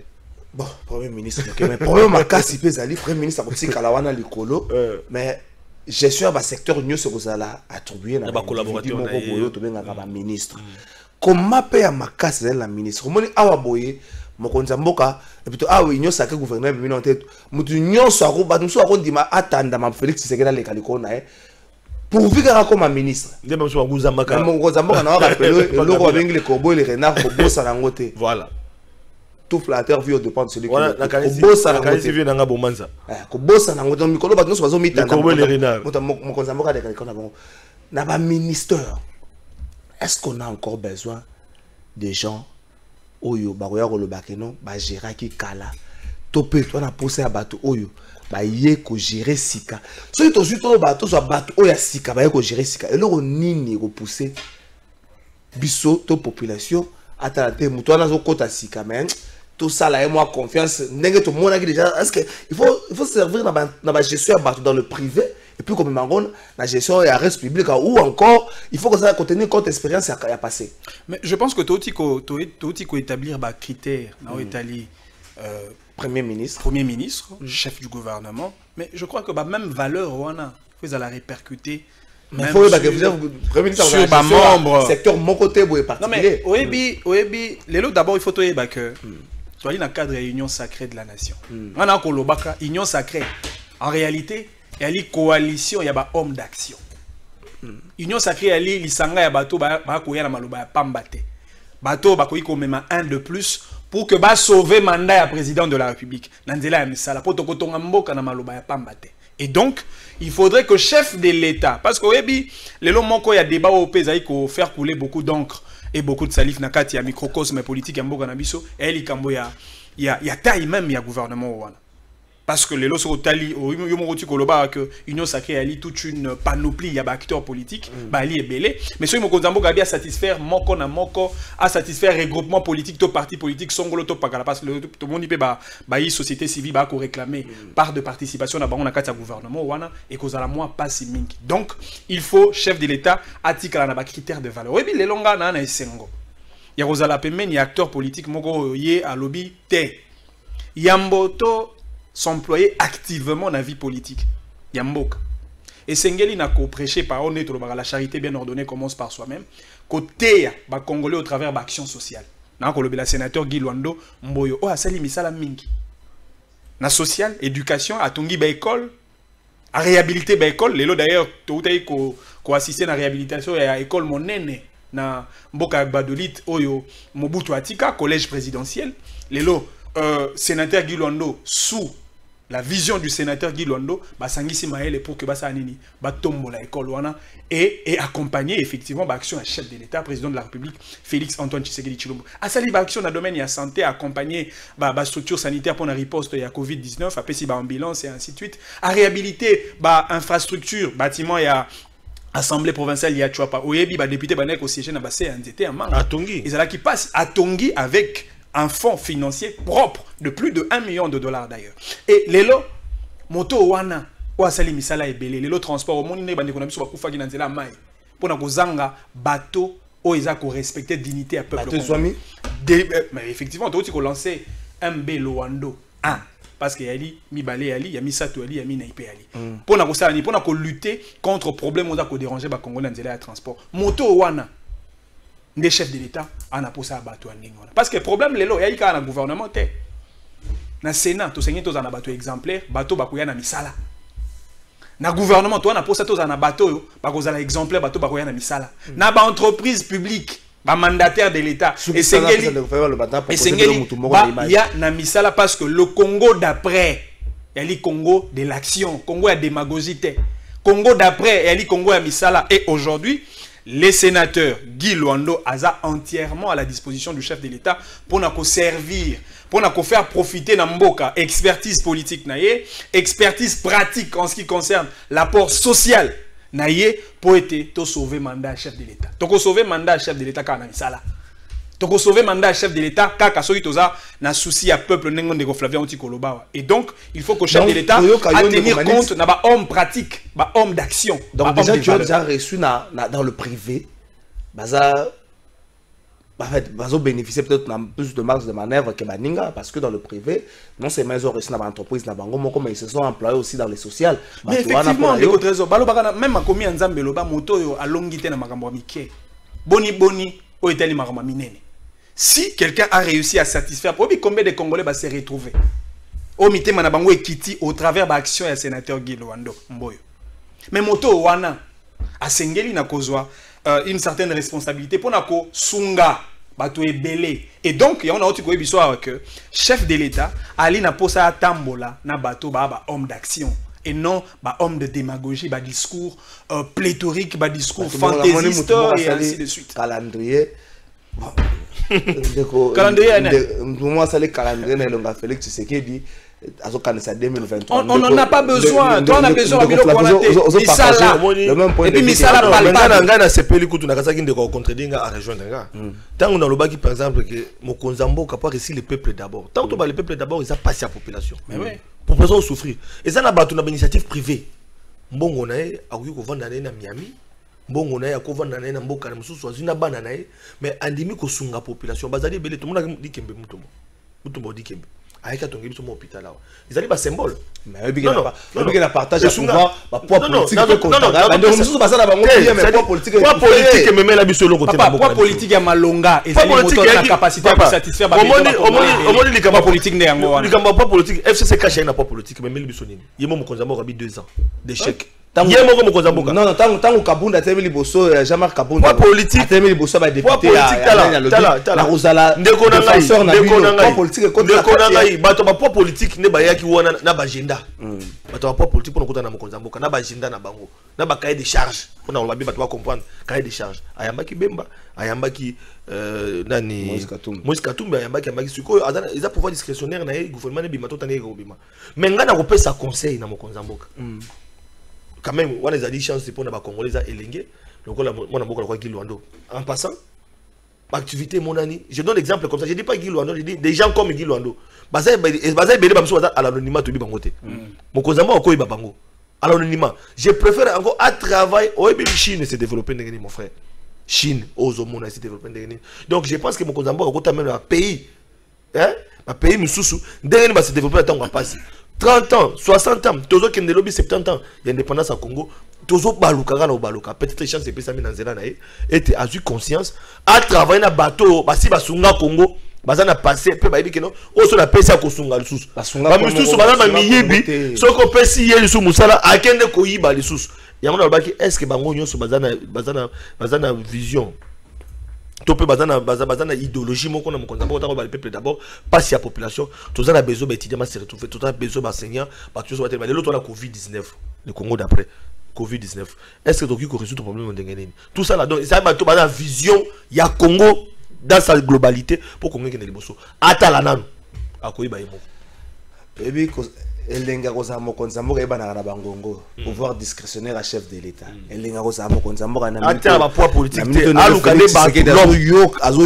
bon premier ministre mais problème makasi pe zali premier ministre a ko kala wana likolo mais gestion du secteur nous ce que ça a attribué na collaborateur na ministre comment paye makasi la ministre moni awa boye mokonzi mboka et plutôt awa nyo saka gouverneur bino tête mutu nyo so akoba nso akondima atanda ma Félix Tshisekedi le kaliko na pour vivre comme ministre ndemba so akuza maka mokonzi mboka na rappelé le roi bengi le corbeau et les renards ko bossa na ngote voilà tout flatteur vu au dépend de celui qui bossa na ngote vi nanga bomanza ko bossa na ngote mikolo ba nso bazo mitanda corbeau et les renards mokonzi mboka de kaliko na bon na ba ministère est-ce qu'on a encore besoin des gens oyo bakoya kolobaka non ba gérer ki kala to pe to na poser ya bato oyo ba ye ko gérer sika so to zuto bato so bato oya sika ba ye ko gérer sika eloko nini ko pousser biso to population atalaté muto na zo kota sika mais tout ça là et moi confiance ndenge to mona déjà est-ce que il faut servir na ba gestion ya bato dans le privé et puis comme Mangon la gestion et arrêt public ou encore il faut que ça contenir compte expérience à passer mais je pense que tu ko établir ba critères na Italie premier ministre chef du gouvernement mais je crois que même valeur wana faut la répercuter Mais il faut sur ma membre secteur mon côté vous est particulier. Non mais oebi lelo d'abord il faut que tu as dans le cadre de l'union sacrée de la nation. On a kolobaka union sacrée. En réalité, il y a une coalition, il y a un homme d'action. Union sacrée, il y a l'isanga ya bato ba koya na maloba ya pambate. Bato ba koyi ko mema un de plus pour que ba sauver mandat ya président de la République. Nanzela ya misala poto kotonga mboka na maloba ya pambate. Et donc, il faudrait que chef de l'État, parce que oui, les longs moko il y a débat au pays pour faire couler beaucoup d'encre et beaucoup de salif nakati ya microcosme politique ya mboka na biso et il y a taille même il y a gouvernement wana. Parce que les lois tali que l'union sacrée a toute une panoplie, il y a des acteurs politiques, bali et belé. Mais ce qui est satisfaire moko na moko, à satisfaire regroupement politique, tout parti politique, songolo to pakala parce que tout le monde peut ba société civile ba ko réclamer part de participation na bango na kati ya gouvernement wana et cause la moi pas si mingi. Donc il faut chef de l'État atikala na ba critères de valeur. Oui les longa na esengo. Ya kozala pemeni ya acteur politique moko yé à lobby té. Yamboto s'employer activement dans la vie politique. Yamboka. Et Sengeli n'a qu'au prêcher par honnête, la charité bien ordonnée commence par soi-même. Côté ba Congolais au travers de l'action sociale. N'a que le sénateur Guy Luando Mboyo. Oh, asali misala mingi. Na social, éducation, à tongi ba école, à réhabiliter ba école. Lelo d'ailleurs, tout est ko assister à la réhabilitation à école monene na Mboka Badolit Oyo Mobutu Atika, collège présidentiel. Lelo sénateur Guy Luando sous la vision du sénateur Guy Luando, Sangisi Maël pour que Basanini tombe la école wana et accompagner effectivement l'action à chef de l'État, président de la République, Félix Antoine Tshisekedi Tshilombo. À ça, l'action dans le domaine de la santé, accompagner la structure sanitaire pour la riposte à Covid-19, après si ambulance et ainsi de suite, à réhabiliter infrastructure, bâtiment et à Assemblée provinciale, il y a Chouapa, Oyebi, député Banek au siège à CNDT en Manga. À Tongi. Et c'est là qui passe à Tongi avec un fonds financier propre de plus de 1 million de dollars d'ailleurs. Et les lots, moto wana, ouasali misala ebele, les lots transport, au monde ne bande konamiso ba kufa ginanzela mai. Pour na kozanga bateau, o eza ko respecter dignité à peuple. Mais effectivement, tu as lancé MB Loando 1 parce qu'il y a Mibale Ali, il y a Misato Ali, il y a Minaipe Ali. Pour na kosala ni pour na ko lutter contre problème oza ko déranger ba Congolais nzela ya transport. Moto wana des chefs de l'État en a posé à bateau parce que le problème les lots il y a un gouvernement dans le Sénat tout saigné tous en bateau exemplaire bateau bakuya na misala na gouvernement toi na posé tous en bateau bakoza la exemplaire bateau bakuya na misala na ba entreprise publique ba mandataire de l'État et Sengeli il y a na misala parce que le Congo d'après il y a le Congo de l'action Congo a démagogie Congo d'après il y a le Congo à misala et aujourd'hui les sénateurs Guy Luando Aza entièrement à la disposition du chef de l'État pour nous servir, pour nous faire profiter de Mboka, expertise politique, expertise pratique en ce qui concerne l'apport social, pour être sauver mandat chef de l'État. Donc sauver mandat chef de l'État quand on a ça là. Donc sauver mandat chef de l'État quand on a un souci à peuple de Flavien Otikoloba. Et donc il faut que le chef de l'État tenir compte d'un homme pratique, d'un homme d'action. Donc déjà tu as déjà reçu dans le privé, baza bénéficier peut-être plus de marge de manœuvre que Baninga parce que dans le privé non seulement ils ont reçu dans l'entreprise mais ils se sont employés aussi dans les sociales. Mais effectivement même à combien Nzambe loba moto a longité na makambo mike. Boni o etali makambo minene. Si quelqu'un a réussi à satisfaire, combien de Congolais va se retrouver au mité manabango ekiti au travers de l'action du sénateur Guy Luando Mboyo. Mais moto wana a Sengeli na kozwa une certaine responsabilité pour nako sunga bato ebele. Et donc il y a autre histoire que chef de l'État ali na posa tambola na bato ba homme d'action et non bah homme de démagogie, bah discours pléthorique, bah discours fantaisiste et ainsi de suite. Calendrier. Calendrier. Moi ça les calendrier ne Félix Tshisekedi on n'en a pas besoin. Toi, on a besoin de Misala. Et puis Misala parle pas. C'est pas le coup de Nagasaki de contredire à rejoindre. Tant on a le baki par exemple que Mokonzambo capable réussir le peuple d'abord. Tant que le peuple d'abord, ils a passé à la population. Mais oui. Pour personne souffrir. Et ça n'a pas une initiative privée. Mbongo nae a eu vendre na Miami. Mbongo nae a vendre na Mboka na mususu azuna bana nae mais andimi ko sunga population. Bazali belé tout le monde dit kembe mutombo. Mutombo dit kembe. avec un tongi sur mon hôpital là. Ils allaient pas symbole. Mais oui, non, la partage à pouvoir, poids politique, poids politique, mais même la biso le côté. Poids politique à Malonga, et c'est la capacité à satisfaire. Poids politique n'est pas. Poids politique, FCC caché n'a pas politique, mais même le biso nini. Il y a mon Konzambo a 2 ans d'échec. Il y a mon Konzambo. Non, tant que Kabunda a mis Bosso, Jean-Marc Kabunda. Poids politique, a mis Bosso, député. Poids politique, la Rosala, défenseur, poids politique, poids politique, n'est pas qui wana na agenda. Bato pas politique pour nous na Konzambo, na agenda na bango, na ba cahier de charge. Pour nous babi bato comprendre cahier de charge. Ayamba ki Bemba, ayamba ki nani Moïse Katumbi, ayamba ki suko, ils a pouvoir discrétionnaire na gouvernement ne bima to tane ko bima. Mais ngana ko pesa conseil na Konzambo. Quand même, on a dit chance pour les Congolais à Elengue, donc on a beaucoup de Guy Luando. En passant, activité mon ami, je donne l'exemple comme ça, je ne dis pas Guy Luando, je dis des gens comme Guy Luando. Bazay Bélé Bamsou à l'anonymat de Bibangote. Mon cousin m'a encore eu Babango. À l'anonymat. Je préfère encore à travailler. Oh, et Chine s'est développé, mon frère. Chine, Ozomona s'est développé. Donc je pense que mon cousin m'a encore même un pays. Un pays, Moussoussou, derrière va se développer, attends, on va passer. 30 ans, 60 ans, Tozo Kendelobi 70 ans, il y a indépendance à Congo, Tozo Baluka, peut-être chance de passer dans Zélan, et tu as eu conscience, à travailler dans le bateau, si Basunga Congo, Bazana passé, peu baïbi que non, on se la passe à Kosunga le sous. Basunga sous, Bazana Miyebi, ce qu'on peut si yé sous Moussala, à Kende Koyiba le sous. Il y a un autre qui est-ce que Bango Nyon sur Bazana vision. Topé bazana idéologie mon qu'on a le peuple d'abord pas si la population tous a besoin d'étudiants se retrouver tout a besoin d'enseignants parce que l'autre on a Covid-19 le Congo d'après Covid-19 est-ce que donc il résout le problème de tout ça là donc ça va tout la vision il y a Congo dans sa globalité pour Congo qui est le bosso atala nanu akoyiba yemo et puis Elenga Rosamo Konzambo eba na bangongo pouvoir discrétionnaire à chef de l'État. Elenga Rosamo Konzambo na ata ba poids politique alukane ba azo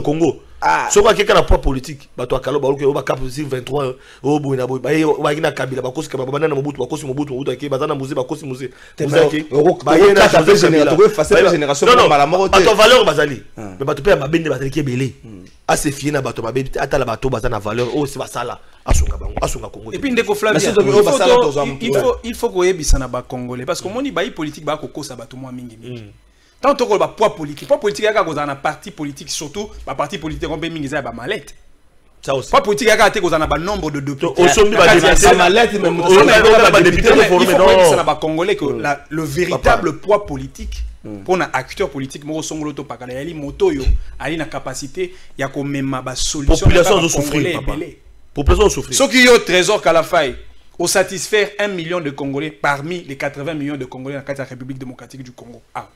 Congo. So quoi quelqu'un na poids politique bato akalo ba luke ba cap 23 o boina boy ba ina kabila ba kosi ka ba banana mobutu ba kosi mobutu ke bazana muze ba kosi muze muzaki ba yena ta génération mala moko te bato valeur bazali mais bato pe mabende bazali ki belé a se fier na bato mabende ata la bato bazana valeur o se basala asunga bango asunga Congo et puis ndeko Flavia il faut ko yebisa na ba congolais parce que moni ba politique ba ko kosa bato mo mingi mingi. Tant que le poids politique, il y a un parti politique, surtout un parti politique, on peut minimiser la mallette. Ça aussi. Poids politique, il y a un nombre de députés. Il faut que Congolais que le véritable poids politique pour un acteur politique, moi, son loto pas qu'il y a moto yo, a une capacité, il y a quand même ma solution. Population de souffrir. Population de souffrir. Ce qui est au trésor qu'à la faille, au satisfaire 1 million de Congolais parmi les 80 millions de Congolais dans la République démocratique du Congo. Ah.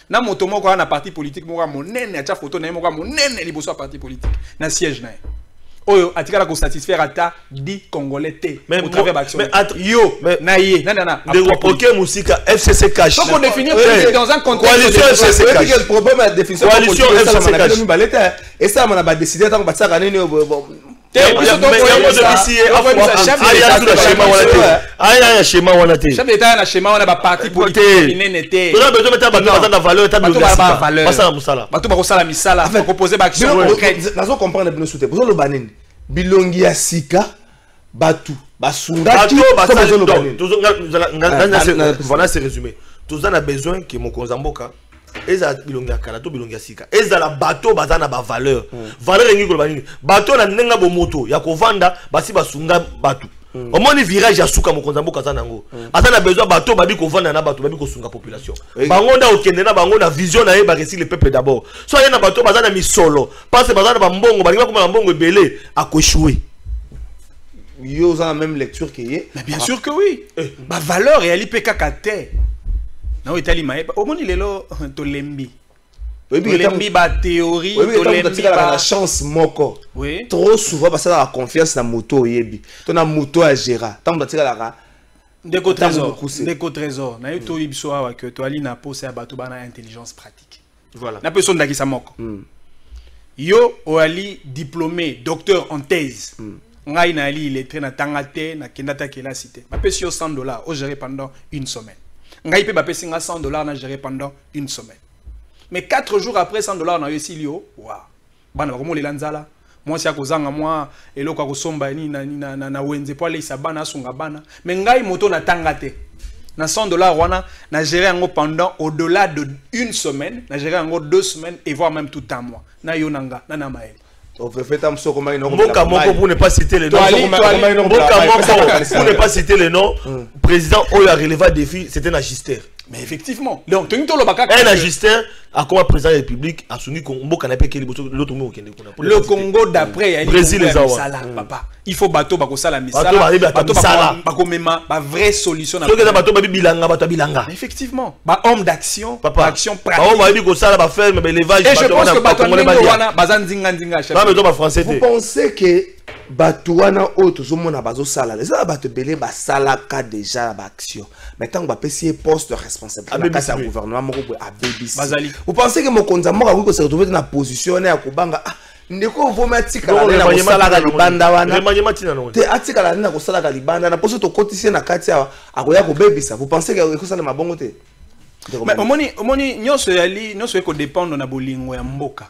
Na moto moko na parti politique moko monene acha photo na moko monene liboso parti politique na siège na oyo atikala ko satisfaire ata 10 Congolais té au travers d'action yo na ye na OK musika FCC cash donc on définit dans un contexte coalition FCC cash le problème la définition coalition FCC cash et ça on a décidé tant que ça nini bilongi ya sika batu basungaki voilà c'est résumé tous on a besoin que mon Konzamboka eza bilonga kala to bilonga sika eza la bateau bazana ba valeur valeur ngi ko banini bateau na nenga bo moto ya kovanda basi basunga batu au moins virage ya suka mokonza mboka zana ngo azana besoin bateau babi kovanda na bateau babi ko sunga population bangonda okende na bango na vision na ye ba réussir le peuple d'abord so ya na bateau bazana misolo parce que bazana ba mbongo balinga kuma mbongo ebele akochouer yo za même lecture que ye mais bien sûr que oui ba valeur et l'IPK kate na Italie maé au moins il est là to lembi lembi ba théorie to lembi ba la chance moko trop souvent parce que la confiance na moto yebi to na moto à gérer tant que la ndeko trésor na to ibso awa que to ali na poser bato bana intelligence pratique voilà na personne ndakisa moko yo o ali diplômé docteur en thèse ngai na ali il est très na tangate na kendata kela cité ba pesi yo $100 au gérer pendant une semaine ngai pe ba pesi nga $100 na gérer pendant une semaine mais 4 jours après $100 na yo silio wa bana ba komo le lanzala moi si akozanga moi eloko akosomba ni na wenze po alisa bana asunga bana mais ngai moto na tangate na $100 wana na gérer yango pendant au-delà de une semaine na gérer yango 2 semaines et voire même tout un mois na yonanga na mael Mboka Moko pour ne pas citer les noms. Mboka Moko pour ne pas citer les noms. Président Oyo a relevé défi, c'était un agisteur. Mais effectivement, un agisteur a comme président de la République a soumis le Congo d'après Brésil papa. Il faut bateau bako sala misala. Bateau bako mema ba vraie solution na. Effectivement, ba homme d'action, papa action pratique. Ba homme ko sala ba faire mais élevage bateau wana bazandinga ndinga chef. Vous pensez que Batouana autre zomona bazo sala les bato belé ba salaka déjà ba action mais tant ba pesier poste de responsabilité à gouvernement moko a BBC vous pensez que mokonza moko ko se retrouver dans la position ya kobanga ndeko voma tika la ko sala libanda wana te atika la na ko sala libanda na poso to kotisi na kati ya akoya ko bebisa vous pensez que ko sala mabongo te mais omoni nyoso eko dépendre na bolingo ya mboka.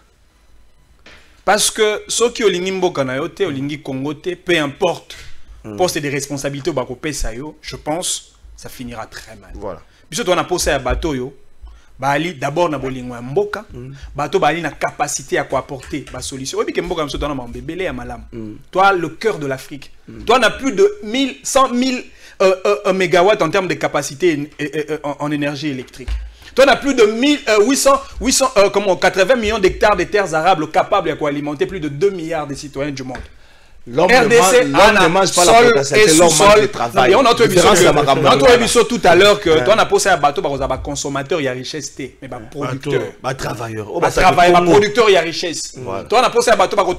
Parce que ceux qui ont mboka na yote, olingi Congo te, peu importe, poste de responsabilité au bako pesa yo, je pense, ça finira très mal. Voilà. Puisque on a posé à bateau yo, bali d'abord na bolingo mboka, bateau bali na capacité à quoi apporter la solution. Oui, que mboka mso tona mbebele ya malam. Toi le cœur de l'Afrique. Toi on a plus de 100 000 mégawatts en termes de capacité en énergie électrique. Toi, on a plus de 80 millions d'hectares de terres arables capables d'alimenter plus de 2 milliards de citoyens du monde. L'homme ne mange pas la potentialité, l'homme mange le travail. On a vu tout à l'heure que toi, on a posé un bateau, on a consommateur, il y a richesse, mais producteur. Travailleur. Producteur, il y a richesse. Toi, on a posé un bateau, on a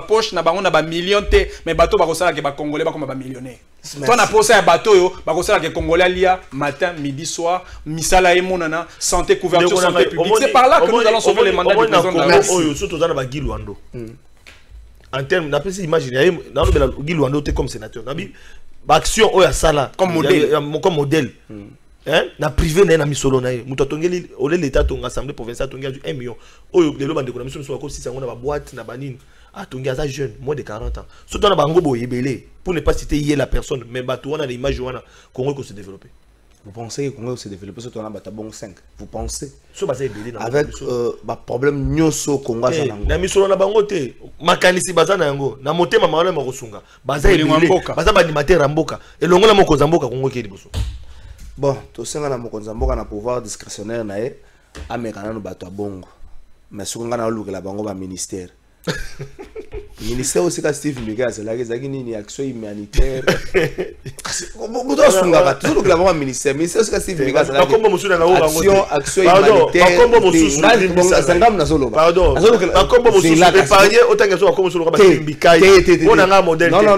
poche, on a millions, mais bateau, on a Congolais, on a millionnaire. Toi, on a posé un bateau, on a Congolais, lia matin, midi, soir, misala et monana, santé, couverture, santé publique. C'est par là que nous allons sauver les mandats du président de la République. En termes, on a pu imaginer, comme sénateur, action comme modèle. Na privé na misolo na ye muto tongeli ole l'état ton assemblée provinciale tongia du 1 million oyo lelo bande ko na mission so ko si sango na ba boîte na banine ah tongia ça jeune moins de 40 ans surtout na bango boyebele pour ne pas citer hier la personne mais bato wana l'image wana Congo ko se développer. Vous pensez que Congo se développer surtout na batabon 5 vous pensez so ba ebele na avec ba problème nyoso Congo za nango na misolo na bango te makanisi bazana yango na motema mangala makosunga baza ebele baza ba animateur mboka elongo na moko za mboka Congo ke liboso. Bon, tout ça, on a un pouvoir discrétionnaire, américain, bateau bongo. Mais ce qu'on a là, bango va ministère. Le ministère aussi, quand Steve Miguel, c'est là qu'il y a une action humanitaire. Vous doit se toujours que la ministère, mais c'est aussi Steve Miguel, c'est là action humanitaire. Pardon. Autant que soit comme sur le on a un modèle. Pardon.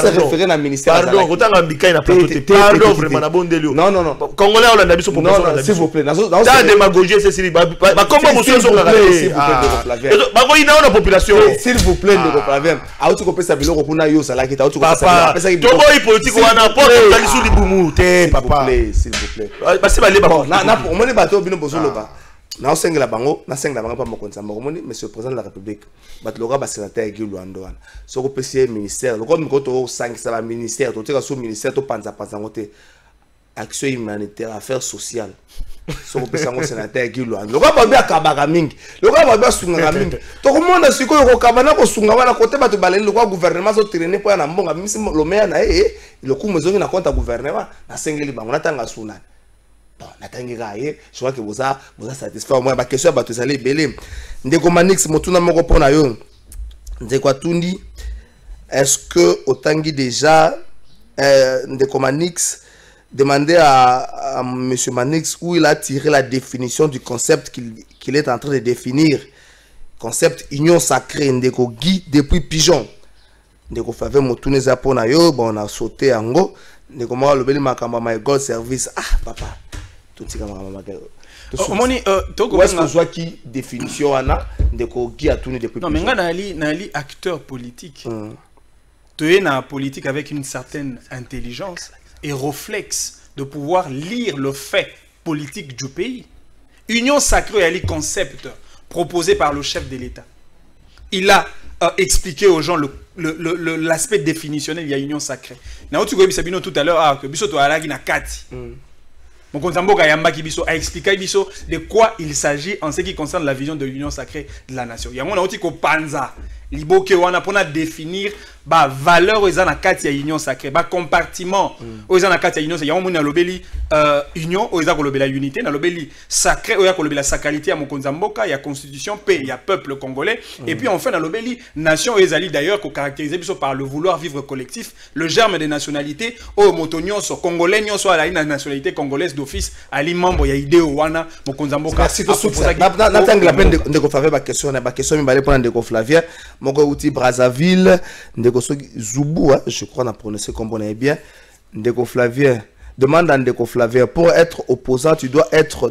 Référé dans le ministère. Pardon, autant un bicaï n'a pas tout. Pardon, vraiment, la bonne délire. Non. Congolais, on a mis pour s'il vous plaît. Dans la démagogie, c'est s'il population. S'il vous plaît, de problème. A tu copé sa bilo repuna yo sala qui ta tu copé sa bilo. Tobo politique ou na porte dans sous li bumu te papa. S'il vous plaît. Parce que balé ba. Na pour moi bato bino bozolo ba. Na osenga la bango, na senga la bango pa mokonza moni monsieur le président de la République. Bat lora ba sénateur Guy Luando wana. So ko pesier ministère, le comme ko to 5 ça va ministère, to teka sous ministère to panza ngote. Action humanitaire, affaires sociales. So pesa ngo sénateur Guy Luando. Le ba ba kabaka mingi. Le ba ba sunga mingi. To ko mona siko ko kabana ko sunga wana kote bato baleli le gouvernement so traîner po na mbonga misi lo maire na le coup mezongi na compte gouvernement na sengeli bango na tanga suna. Bon, natangi gaye, je crois que vous a satisfait moi ba question ba to sali belé. Ndeko Manix motuna moko pona yo. Ndeko Tundi, est-ce que otangi déjà Ndeko Manix demander à M. Manix où il a tiré la définition du concept qu'il est en train de définir. Concept union sacrée, Ndeko Guy depuis Pigeon. Ndeko Fave Motune Zapona yo, bon on a sauté en go. Ndeko Mwa Lobeli Makamba My God Service. Ah papa. Tout ce où est-ce que je vois qui définition ana Ndeko Guy a tourné depuis Pigeon. Non mais nali acteur politique. Tu es na politique avec une certaine intelligence et réflexe de pouvoir lire le fait politique du pays. Union sacrée est le concept proposé par le chef de l'État. il a expliqué aux gens l'aspect définitionnel, il y a union sacrée. Now, tu vois, tout à l'heure, que Biso Toalagi na Kati. Mon Konzamboka Yamba Kibiso a expliqué de quoi il s'agit en ce qui concerne la vision de l'union sacrée de la nation. Il y a un outil Panza, Liboke Wana pour définir la valeur aux anakati à l'union sacrée, le compartiment aux anakati à l'union sacrée. Il y a un monde lobeli union, aux la unité, na lobeli sacré, aux la sacralité à mon Konzamboka, il y a constitution, paix, il y a peuple congolais. Et puis enfin, na lobeli nation aux alliés d'ailleurs, caractérisé par le vouloir vivre collectif, le germe des nationalités, au motonio, sur congolais, soit à la nationalité congolaise d'office, à l'imambo, il y a idée au wana, mon Konzamboka. Merci pour ça. N'attends la peine de faire ma question, il va répondre de Flavien. Mon outil Brazzaville, Ndeko Zoubou, je crois qu'on a prononcé comme on est bien. Ndeko Flavien, demande à Ndeko Flavien, pour être opposant, tu dois être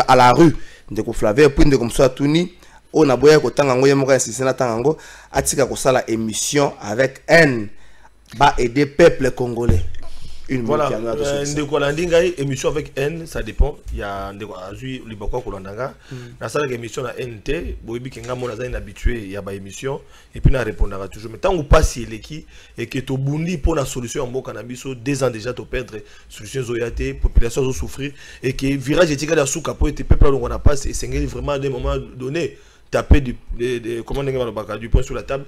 à la rue. Ndeko Flavien, puis Ndeko Msoa Touni, on a besoin que Tangango Yemoka insisté na Tangango, atika ko sala émission avec haine, ba aider peuple congolais. Voilà, Ndeko Landinga, émission avec N, ça dépend. Il y a Ndeko Azui, Liboko Kolandanga. Dans cette émission, la NT, Boibi Kenga Mona est habitué, il y a une émission, et puis on répondra toujours. Mais tant qu'on passe l'équipe et que tu bundi pour la solution en bon cannabis, 2 ans déjà, tu perdre solution zoyate, population souffrir, et que virage éthique à souka pour être peuple, on a passé, et c'est vraiment à des moments donnés. Taper du poing sur la table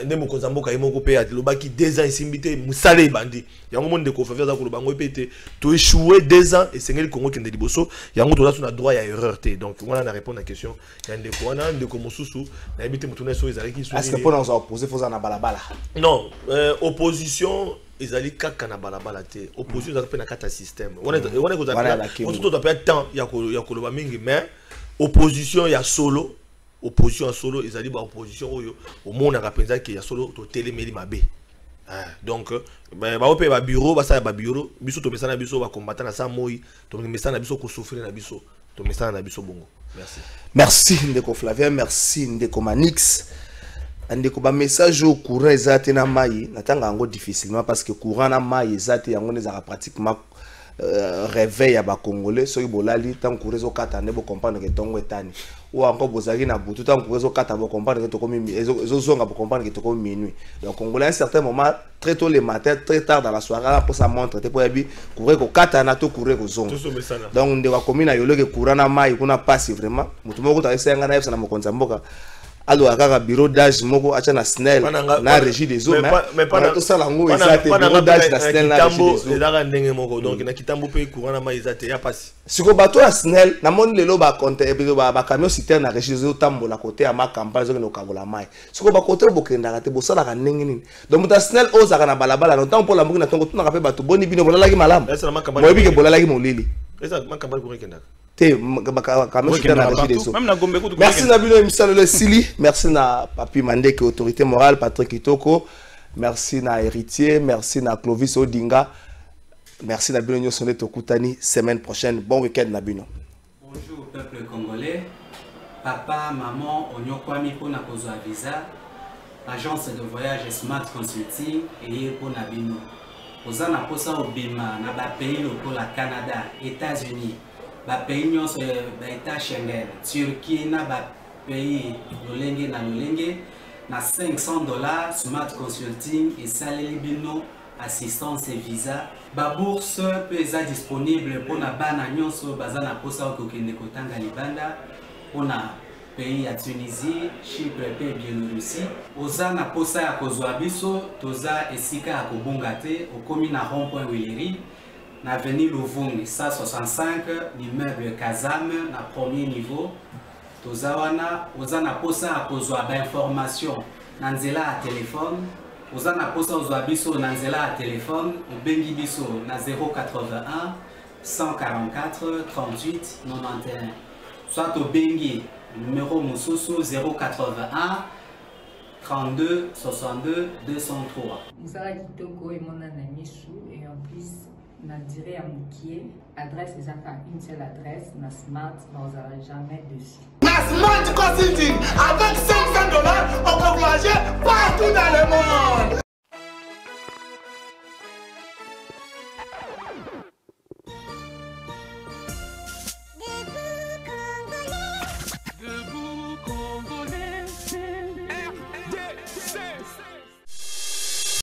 nemo Konzamboka imoko pe atlobaki 2 ans isimbité musale bandi yango monde de conférence za kolobango epete to échouer 2 ans et sengeli Congo kende liboso yango to na droit ya erreur té donc on a répondre à la question ya ndeko wana ndeko mosusu na ebité mutuna so ezalaki so est-ce que pour nous opposer faut na balabala non opposition ezali kaka na balabala té opposition za pe na kata système on ko za to to temps ya koloba mingi mais opposition ya solo opposition solo ils allaient opposition au monde a pensé qu'il y a solo to téléméli mabé donc ba opé ba bureau ba ça ba bureau biso to mesana biso ba combattre na ça moi to mesana biso ko souffrir na biso to mesana na biso bongo merci Ndeko Flavien merci Ndeko Manix Ndeko ba message au courant ezate na mai natanga ngo difficilement parce que courant na mai ezate yango nezaka pratiquement réveil à Congolais, ceux qui bolali tant que réseau katane bo comprendre que tongo etani ou encore bozaki na butu tant que réseau katane bo comprendre que to comme zonga bo comprendre que to comme minuit. Donc Congolais à un certain moment très tôt le matin très tard dans la soirée pour ça montre te pour yabi courir ko katana to courir ko zonga. Donc nde wa commune yolo ke courant na mai kuna passe vraiment mutu moko ta senga na yefsa na mokonza mboka alors à bureau d'âge moko acha na SNEL na régie des eaux mais pas tout ça lango ezate bureau d'âge na SNEL na régie des eaux ezaka ndenge moko donc na kitambo pe courant na mai ezate ya passe siko bato ya SNEL na moni lelo ba compte ba camion citerne na régie des eaux tambola côté ya makamba zo no kangola mai siko ba côté bokenda te bosala ka ndenge nini donc muta SNEL ozaka na balabala no tant pour la mbuki na tongo tuna ka pe bato boni bino bolalaki malamu moi bi ke bolalaki molili eza makamba ko rekenda merci Nabino Msalole Sili, merci na Papi Mandeke autorité morale, Patrick Kitoko, merci na héritier, merci na Clovis Odinga, merci Nabino Nyosone Tokutani, semaine prochaine, bon week-end Nabino. Bonjour peuple congolais, papa, maman, onyokwami pour na kozwa visa, agence de voyage Smart Consulting et pour Nabino. Ozana posa obima na ba pays pour la Canada, États-Unis. Ba pays nyonso ba état Schengen, Turquie na ba pays lolenge na $500 Smart Consulting et saleli bino assistance et visa. Ba bourse peut être disponible pour na bana nyonso bazana posa okokende kotanga libanda pour na pays ya Tunisie, Chypre et Biélorussie. Ozana posa ya kozwa biso toza esika ya kobunga te okomi na rond-point Willery. Na avenue Louvungi 165 l'immeuble Kazam na premier niveau tozawana ozana posa a kozwa ba information na nzela à téléphone ozana posa ozwa biso na nzela à téléphone obengi biso na 081 144 38 91 soit obengi numéro mususu 081 32 62 203 Musala kitoko et mon anamishu et en plus na dire à Moukié, adresse exactement une seule adresse, na Smart, on n'aura jamais dessus. Na Smart Consulting, avec $500, on peut voyager partout dans le